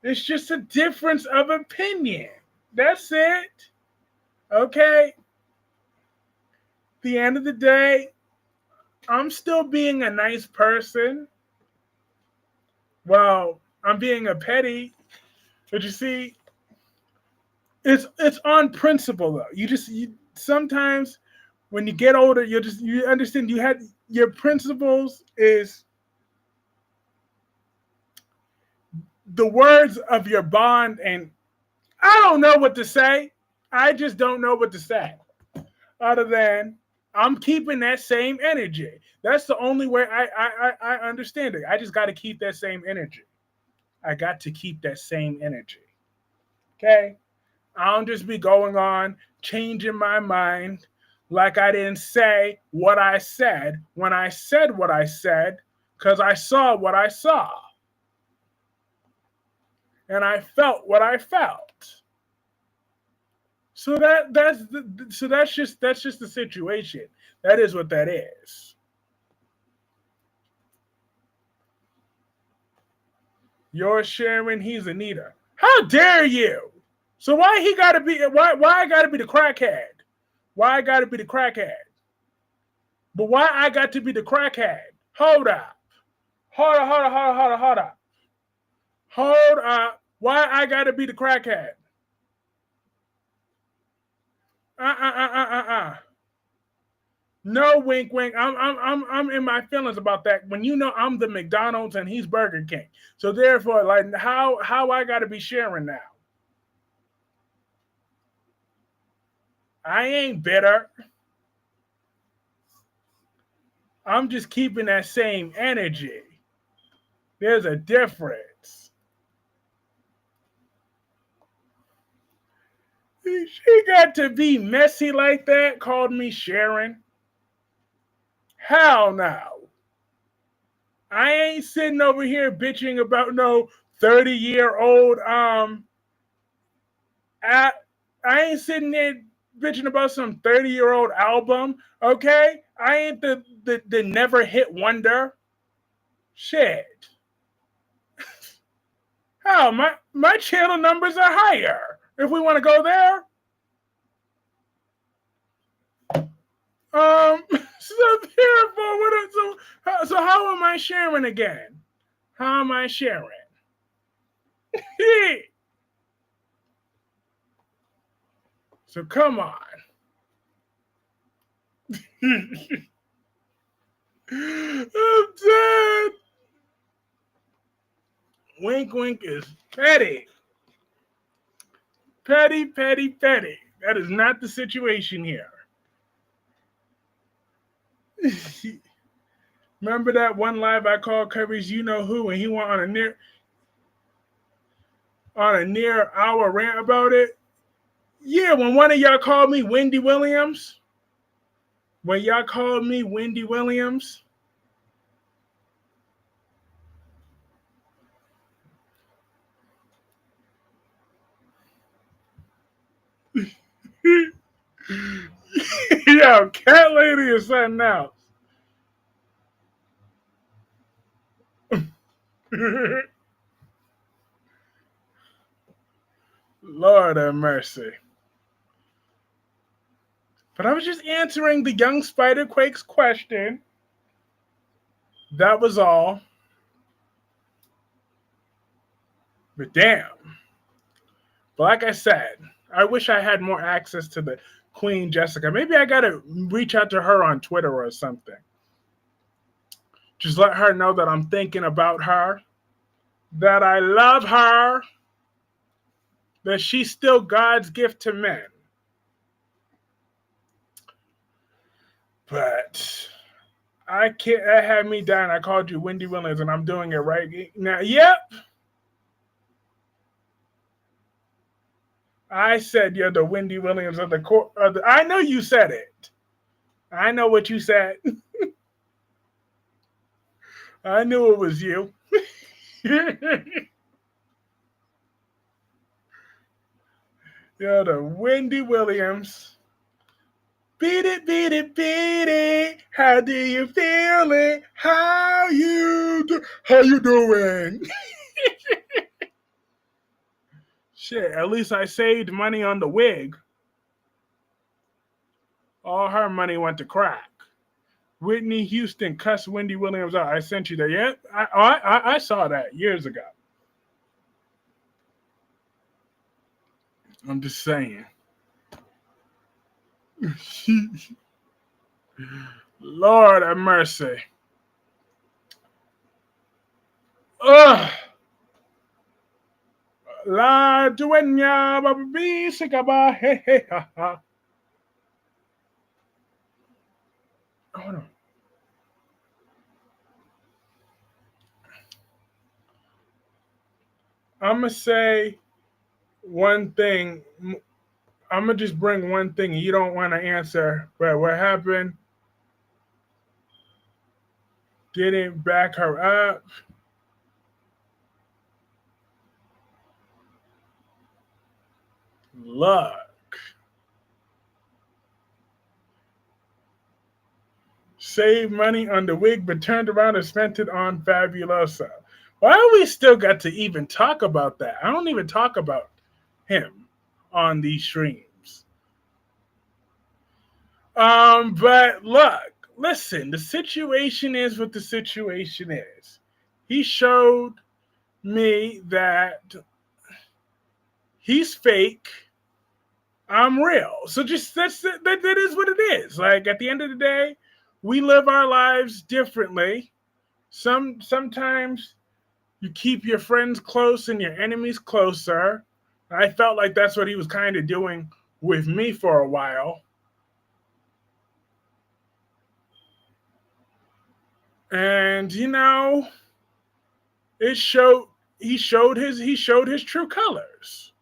It's just a difference of opinion. That's it. Okay? At the end of the day, I'm still being a nice person. Well, I'm being a petty. But you see, it's on principle though. You sometimes when you get older, you understand you had your principles is the words of your bond, and I don't know what to say. I just don't know what to say. Other than I'm keeping that same energy. That's the only way I understand it. I just got to keep that same energy. I got to keep that same energy. Okay? I don't just be going on changing my mind like I didn't say what I said when I said what I said because I saw what I saw. And I felt what I felt. So that's just the situation. That is what that is. You're Sharon, he's Anita. How dare you? So why he gotta be why I gotta be the crackhead? Why I gotta be the crackhead? But why I got to be the crackhead? Hold up. Hold up. Hold up. Why I gotta be the crackhead? No, wink, wink. I'm in my feelings about that. When you know I'm the McDonald's and he's Burger King, so therefore, like, how I got to be sharing now? I ain't bitter. I'm just keeping that same energy. There's a difference. She got to be messy like that. Called me Sharon. Hell no. I ain't sitting over here bitching about no 30-year-old I ain't sitting there bitching about some 30-year-old album. Okay, I ain't the never hit wonder. Shit. Hell, my channel numbers are higher. If we want to go there. So therefore, so how am I sharing again? How am I sharing? So come on. I'm dead. Wink, wink is petty. Petty, petty, petty. That is not the situation here. Remember that one live I called Kyreese, you know who, and he went on a near hour rant about it? Yeah, when one of y'all called me Wendy Williams. When y'all called me Wendy Williams. Yo, cat lady is something else. Lord have mercy. But I was just answering the young Spider-Quake's question. That was all. But damn. But like I said, I wish I had more access to the Queen Jessica. Maybe I gotta reach out to her on Twitter or something. Just let her know that I'm thinking about her, that I love her, that she's still God's gift to men. But I can't. That had me down. I called you Wendy Williams, and I'm doing it right now. Yep. I said you're the Wendy Williams of the court. I know you said it. I know what you said. I knew it was you. You're the Wendy Williams. Beat it, beat it, beat it. How do you feel it? How you doing? Shit, at least I saved money on the wig. All her money went to crack. Whitney Houston cussed Wendy Williams out. I sent you that. Yeah, I saw that years ago. I'm just saying. Lord have mercy. Ugh. La dueña baby se acaba. Hey, hey, ha, ha. Hold on. I'm going to say one thing. I'm going to just bring one thing you don't want to answer. But what happened? Didn't back her up. Luck. Saved money on the wig, but turned around and spent it on Fabulosa. Why do we still got to even talk about that? I don't even talk about him on these streams. But look, listen, the situation is what the situation is. He showed me that he's fake. I'm real. So just that is what it is. Like at the end of the day, we live our lives differently. Sometimes you keep your friends close and your enemies closer. I felt like that's what he was kind of doing with me for a while. And you know, he showed his true colors.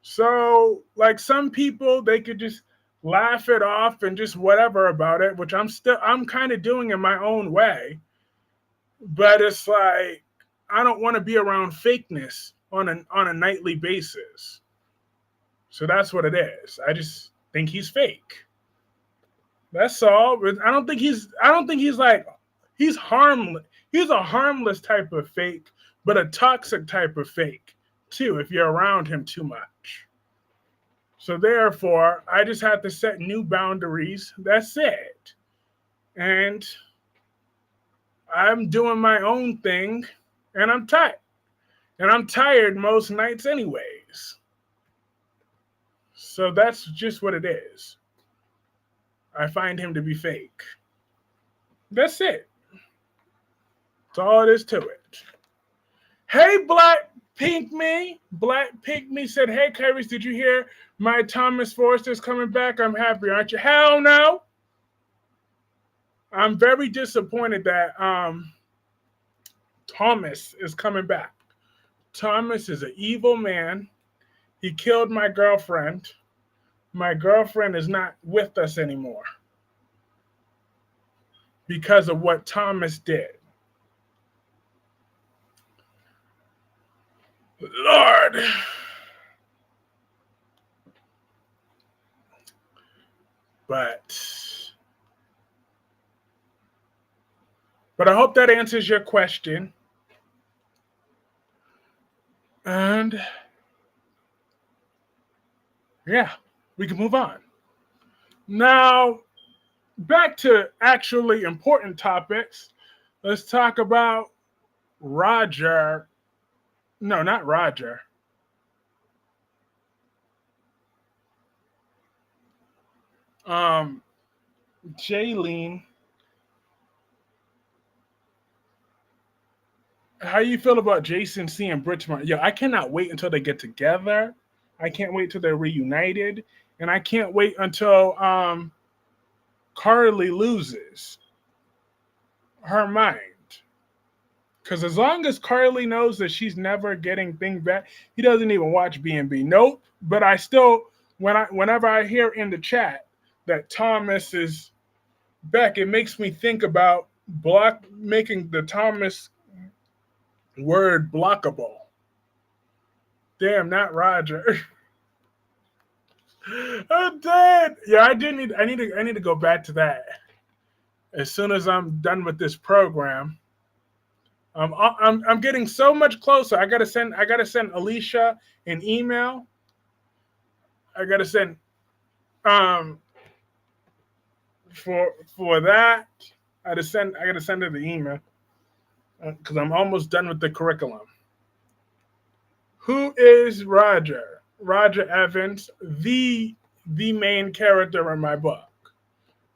So, like some people, they could just laugh it off and just whatever about it, which I'm kind of doing in my own way. But it's like I don't want to be around fakeness on a nightly basis. So that's what it is. think he's fake. That's all. I don't think he's like he's harmless. He's a harmless type of fake, but a toxic type of fake too if you're around him too much. So therefore, I just have to set new boundaries. That's it. And I'm doing my own thing and I'm tired. And I'm tired most nights anyways. So that's just what it is. I find him to be fake. That's it. That's all it is to it. Hey, Black Pink Me. Black Pink Me said, hey, Kyreese, did you hear my Thomas Forrester's coming back? I'm happy, aren't you? Hell no. I'm very disappointed that Thomas is coming back. Thomas is an evil man. He killed my girlfriend. My girlfriend is not with us anymore because of what Thomas did. Lord. But I hope that answers your question. And yeah, we can move on. Now, back to actually important topics. Let's talk about Roger. No, not Roger. Jaylene. How you feel about Jason seeing Bridgemont? Yo, I cannot wait until they get together. I can't wait till they're reunited. And I can't wait until Carly loses her mind. Because as long as Carly knows that she's never getting things back, he doesn't even watch B&B. Nope. But I still, whenever I hear in the chat that Thomas is back, it makes me think about making the Thomas word blockable. Damn, not Roger. I'm dead. Yeah, I need to go back to that as soon as I'm done with this program. I'm getting so much closer. I gotta send Alicia an email. I gotta send for that. I gotta send her the email because I'm almost done with the curriculum. Who is Roger? Roger Evans, the main character in my book,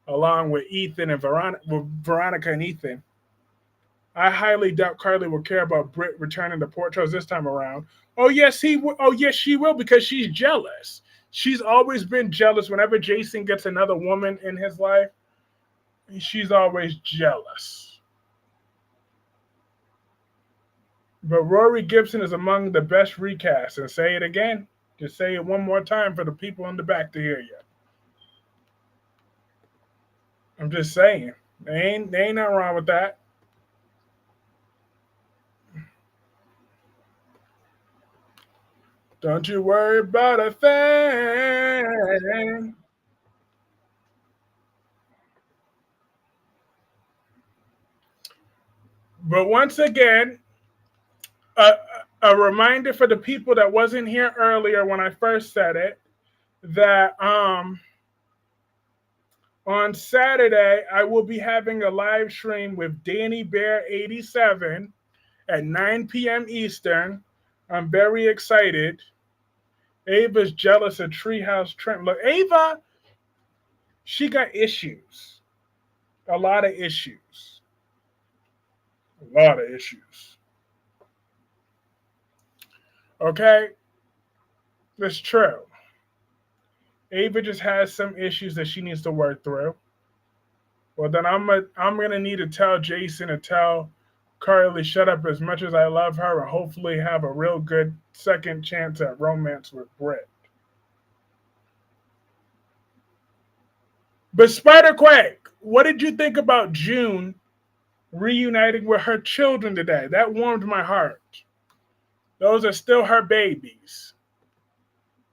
along with Ethan and Veronica and Ethan. I highly doubt Carly will care about Britt returning to Portros this time around. Oh yes, she will because she's jealous. She's always been jealous. Whenever Jason gets another woman in his life, she's always jealous. But Rory Gibson is among the best recasts. And say it again. Just say it one more time for the people in the back to hear you. I'm just saying. There ain't nothing wrong with that. Don't you worry about a thing. But once again, a reminder for the people that wasn't here earlier when I first said it, that on Saturday, I will be having a live stream with Danny Bear 87 at 9 p.m. Eastern. I'm very excited. Ava's jealous of Treehouse Trent. Look, Ava, she got issues. A lot of issues. A lot of issues. Okay? That's true. Ava just has some issues that she needs to work through. Well, then I'm gonna need to tell Jason and tell Carly shut up as much as I love her and hopefully have a real good second chance at romance with Britt. But Spider-Quake, what did you think about June reuniting with her children today? That warmed my heart. Those are still her babies.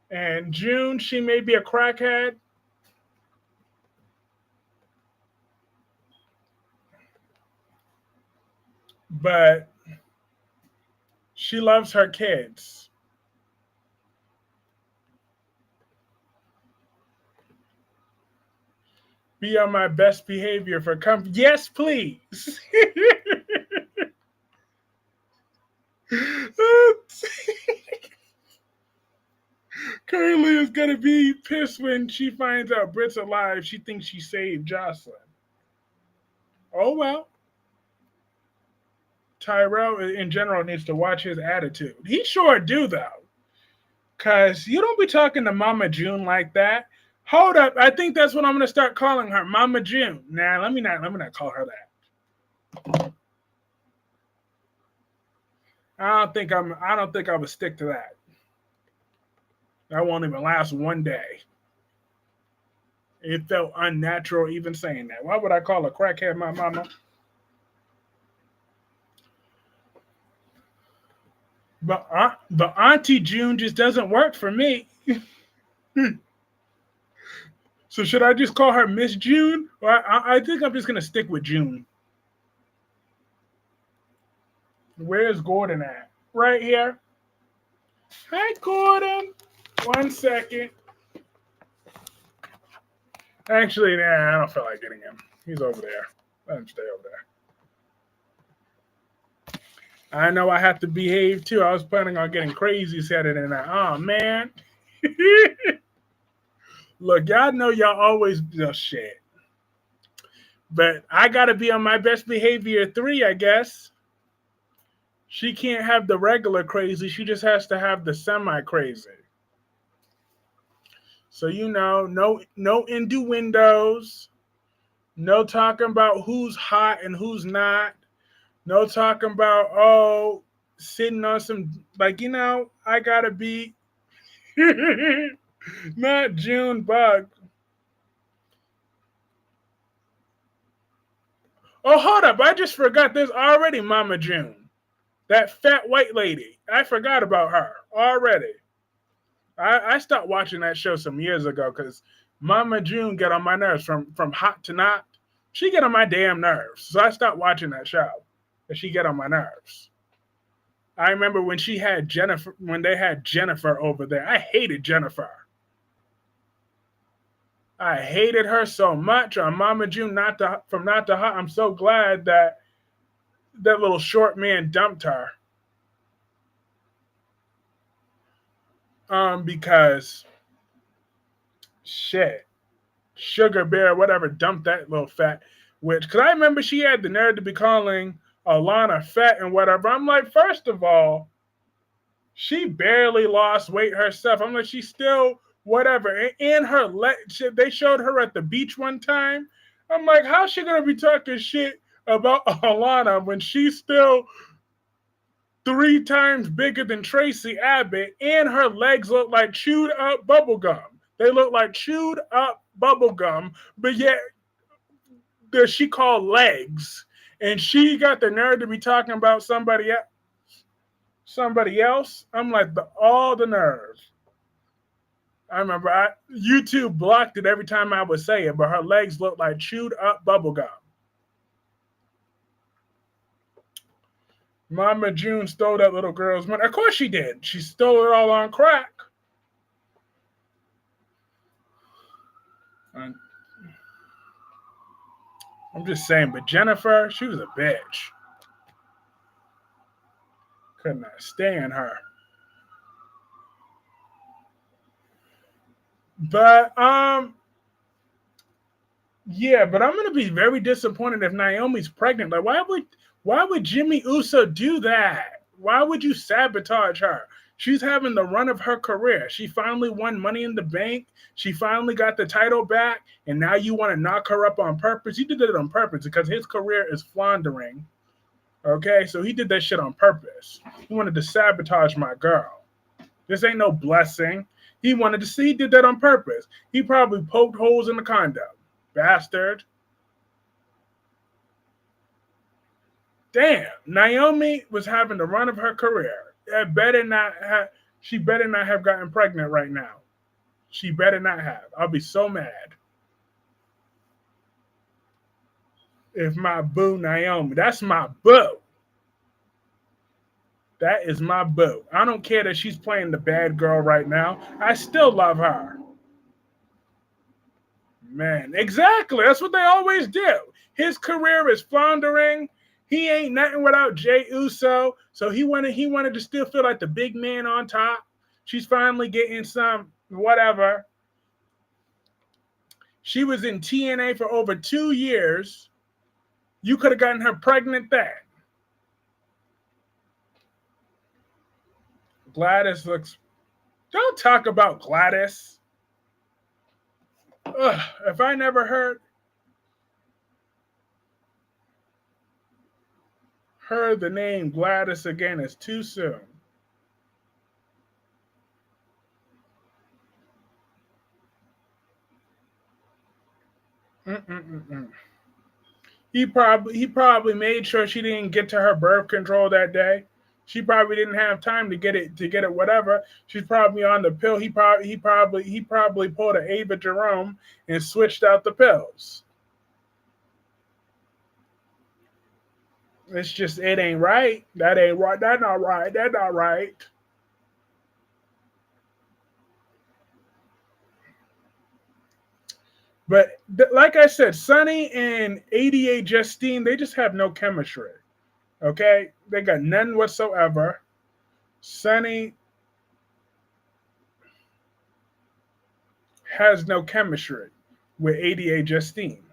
And June, she may be a crackhead, but she loves her kids. Be on my best behavior for comfort. Yes, please. Curly is gonna be pissed when she finds out Britt's alive. She thinks she saved Jocelyn. Oh well. Tyrell in general needs to watch his attitude. He sure do though. Cause you don't be talking to Mama June like that. Hold up. I think that's what I'm gonna start calling her. Mama June. Nah, let me not call her that. I don't think I would stick to that. That won't even last one day. It felt unnatural even saying that. Why would I call a crackhead my mama? But Auntie June just doesn't work for me. So should I just call her Miss June? Or I think I'm just going to stick with June. Where's Gordon at? Right here. Hi, Gordon. 1 second. Actually, nah, I don't feel like getting him. He's over there. Let him stay over there. I know I have to behave too. I was planning on getting crazy Saturday night. Oh, man. Look, y'all know y'all always do shit. But I got to be on my best behavior 3, I guess. She can't have the regular crazy. She just has to have the semi-crazy. So, no innuendos. No talking about who's hot and who's not. No talking about, sitting on some, I got to be not June Bug. Oh, hold up. I just forgot there's already Mama June. That fat white lady. I forgot about her already. I stopped watching that show some years ago because Mama June got on my nerves from hot to not. She get on my damn nerves. So I stopped watching that show. And she get on my nerves. I remember when they had Jennifer over there. I hated Jennifer. I hated her so much on Mama June from not to hot. I'm so glad that little short man dumped her. Because shit, Sugar Bear, whatever, dumped that little fat witch. Because I remember she had the nerve to be calling Alana fat and whatever. I'm like, first of all, she barely lost weight herself. I'm like, she's still whatever. And her they showed her at the beach one time. I'm like, how's she gonna be talking shit about Alana when she's still 3 times bigger than Tracy Abbott, and her legs look like chewed up bubble gum. They look like chewed up bubble gum, but yet she called legs, and she got the nerve to be talking about somebody else. I'm like, all the nerve. I remember YouTube blocked it every time I would say it, but her legs look like chewed up bubble gum. Mama June stole that little girl's money. Of course she did. She stole it all on crack. I'm just saying, but Jennifer, she was a bitch. Could not stand her. But, yeah, but I'm going to be very disappointed if Naomi's pregnant. Like, why would Jimmy Uso do that? Why would you sabotage her? She's having the run of her career. She finally won Money in the Bank. She finally got the title back, and now you want to knock her up on purpose? He did it on purpose because his career is floundering. Okay, so he did that shit on purpose. He wanted to sabotage my girl. This ain't no blessing. He wanted to see. He did that on purpose. He probably poked holes in the condom. Bastard. Damn, Naomi was having the run of her career. She better not have gotten pregnant right now. She better not have. I'll be so mad if my boo Naomi, that's my boo. That is my boo. I don't care that she's playing the bad girl right now. I still love her. Man, exactly. That's what they always do. His career is floundering. He ain't nothing without Jey Uso. So he wanted to still feel like the big man on top. She's finally getting some whatever. She was in TNA for over 2 years. You could have gotten her pregnant then. Gladys looks. Don't talk about Gladys. Ugh, if I never heard the name Gladys again, it's too soon. Mm-mm-mm-mm. He probably made sure she didn't get to her birth control that day. She probably didn't have time to get it whatever. She's probably on the pill. He probably pulled an Ava Jerome and switched out the pills. It's just it ain't right. That ain't right. That's not right. That's not right. But like I said, Sonny and 88 Justine, they just have no chemistry. Okay? They got none whatsoever. Sonny has no chemistry with 88 Justine.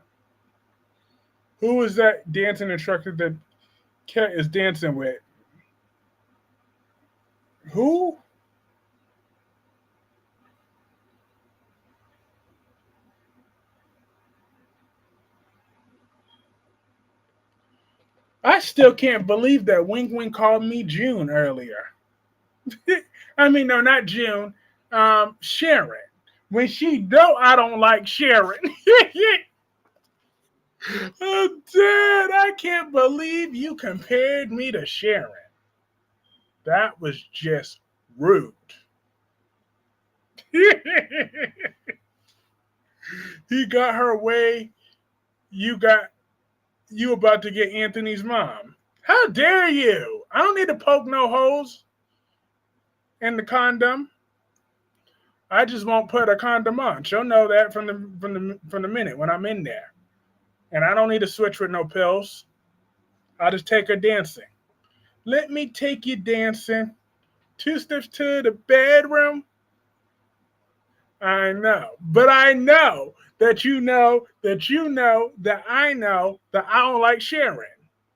Who is that dancing instructor that Kat is dancing with? Who? I still can't believe that Wink Wink called me June earlier. I mean, no, not June. Sharon. When she know I don't like Sharon. I'm dead. I can't believe you compared me to Sharon. That was just rude. He got her way. You about to get Anthony's mom. How dare you? I don't need to poke no holes in the condom. I just won't put a condom on. She'll know that from the minute when I'm in there. And I don't need to switch with no pills. I'll just take her dancing. Let me take you dancing. 2 steps to the bedroom. I know. But I know that you know that I know that I don't like Sharon.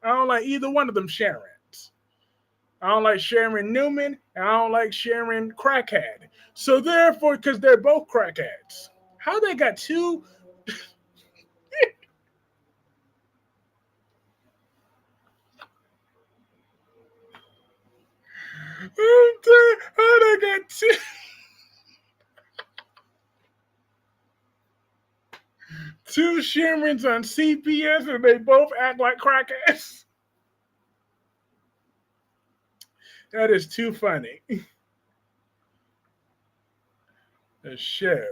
I don't like either one of them Sharons. I don't like Sharon Newman, and I don't like Sharon Crackhead. So therefore, because they're both crackheads. How they got two... How they got two... Two Sharons on CPS and they both act like crackheads. That is too funny. The show.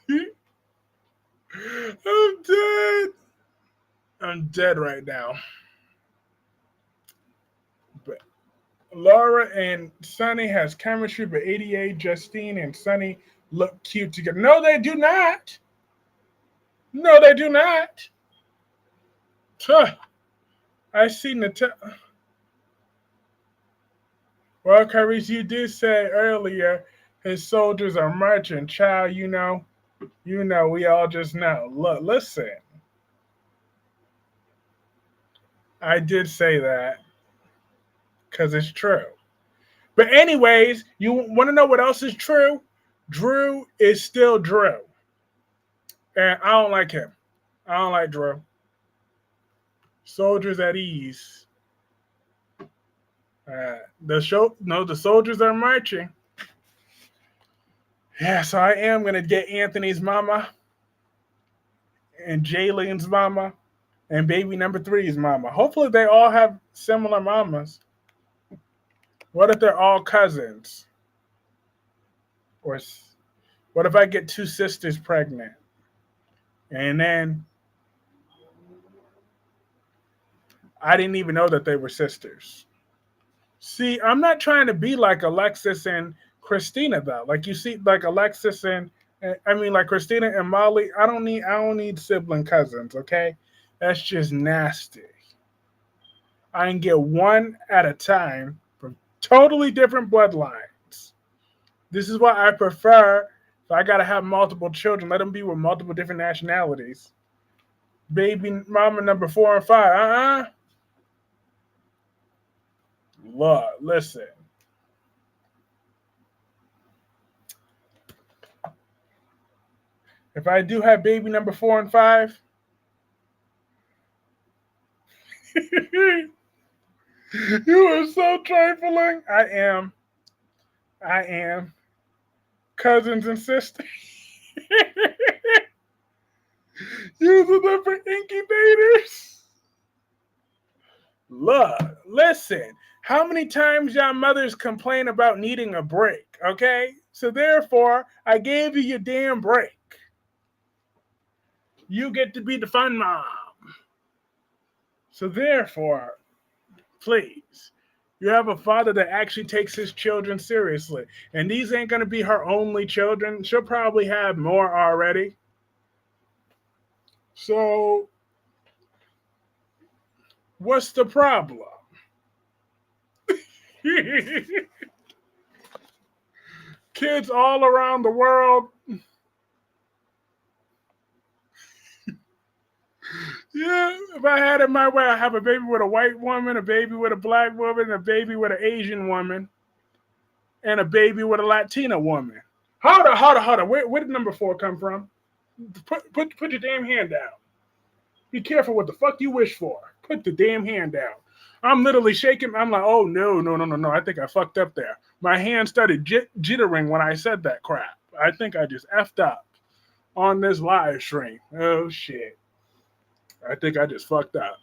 I'm dead. I'm dead right now. But Laura and Sonny has chemistry, but 88 Justine and Sonny look cute together. No, they do not. No, they do not. I seen the... Well, Kyreese, you did say earlier his soldiers are marching. Child, you know, we all just know. Look, listen. I did say that because it's true. But anyways, you want to know what else is true? Drew is still Drew. And I don't like him. I don't like Drew. Soldiers at ease. The soldiers are marching. Yeah, so I am going to get Anthony's mama and Jalen's mama and baby number 3's mama. Hopefully they all have similar mamas. What if they're all cousins? Or what if I get 2 sisters pregnant? And then I didn't even know that they were sisters. See, I'm not trying to be like Alexis and Christina though. Like you see, like Alexis and I mean, like Christina and Molly. I don't need sibling cousins. Okay, that's just nasty. I can get one at a time from totally different bloodlines. This is why I prefer. If I gotta have multiple children, let them be with multiple different nationalities. Baby mama number 4 and 5. Look, listen. If I do have baby number 4 and 5, you are so trifling. I am. I am. Cousins and sisters. Using them for incubators. Look, listen. How many times y'all mothers complain about needing a break? Okay? So therefore, I gave you your damn break. You get to be the fun mom. So therefore, please, you have a father that actually takes his children seriously. And these ain't going to be her only children. She'll probably have more already. So, what's the problem? Kids all around the world. Yeah, if I had it my way, I'd have a baby with a white woman, a baby with a black woman, a baby with an Asian woman, and a baby with a Latina woman. Hold on. Where did number 4 come from? Put your damn hand down. Be careful what the fuck you wish for. Put the damn hand down. I'm literally shaking. I'm like, oh, no. I think I fucked up there. My hand started jittering when I said that crap. I think I just effed up on this live stream. Oh, shit. I think I just fucked up.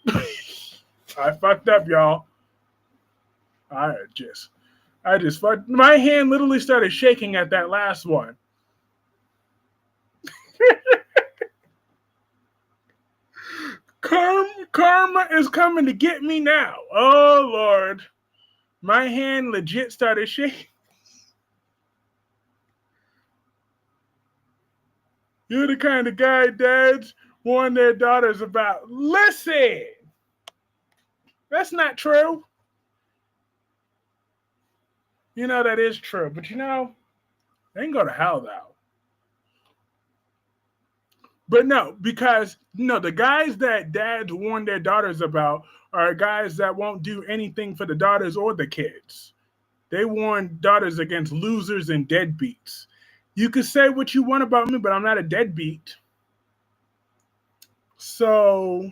I fucked up, y'all. I just fucked. My hand literally started shaking at that last one. Karma is coming to get me now. Oh, Lord. My hand legit started shaking. You're the kind of guy dads warn their daughters about. Listen! That's not true. You know, that is true. But you know, they can go to hell, though. But no, because the guys that dads warn their daughters about are guys that won't do anything for the daughters or the kids. They warn daughters against losers and deadbeats. You can say what you want about me, but I'm not a deadbeat. So,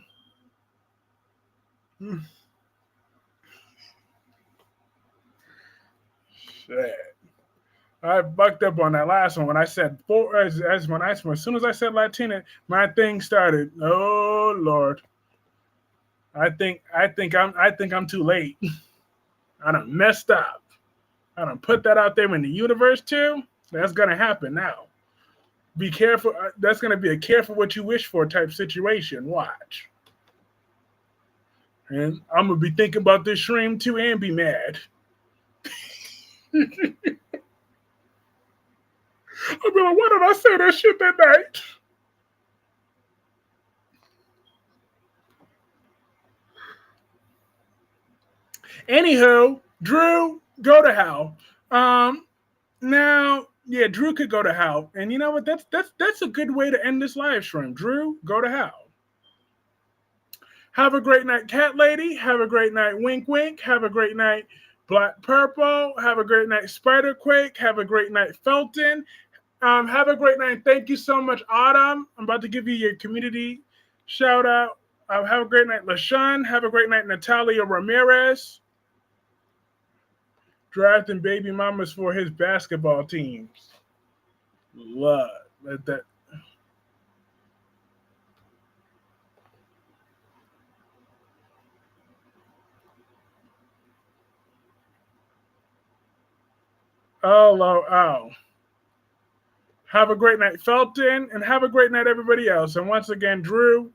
shit. I bucked up on that last one when I said as soon as I said Latina, my thing started. Oh Lord, I think I'm too late. I done messed up. I done put that out there in the universe too. That's gonna happen now. Be careful. That's gonna be a careful what you wish for type situation. Watch. And I'm gonna be thinking about this stream too and be mad. I'll be like, why did I say that shit that night? Anywho, Drew, go to hell. Now, yeah, Drew could go to hell. And you know what? That's a good way to end this live stream. Drew, go to hell. Have a great night, Cat Lady. Have a great night, Wink Wink. Have a great night, Black Purple. Have a great night, Spiderquake. Have a great night, Felton. Have a great night. Thank you so much, Autumn. I'm about to give you your community shout out. Have a great night, LaShawn. Have a great night, Natalia Ramirez. Drafting baby mamas for his basketball teams. Love that. Oh. Have a great night, Felton, and have a great night, everybody else. And once again, Drew,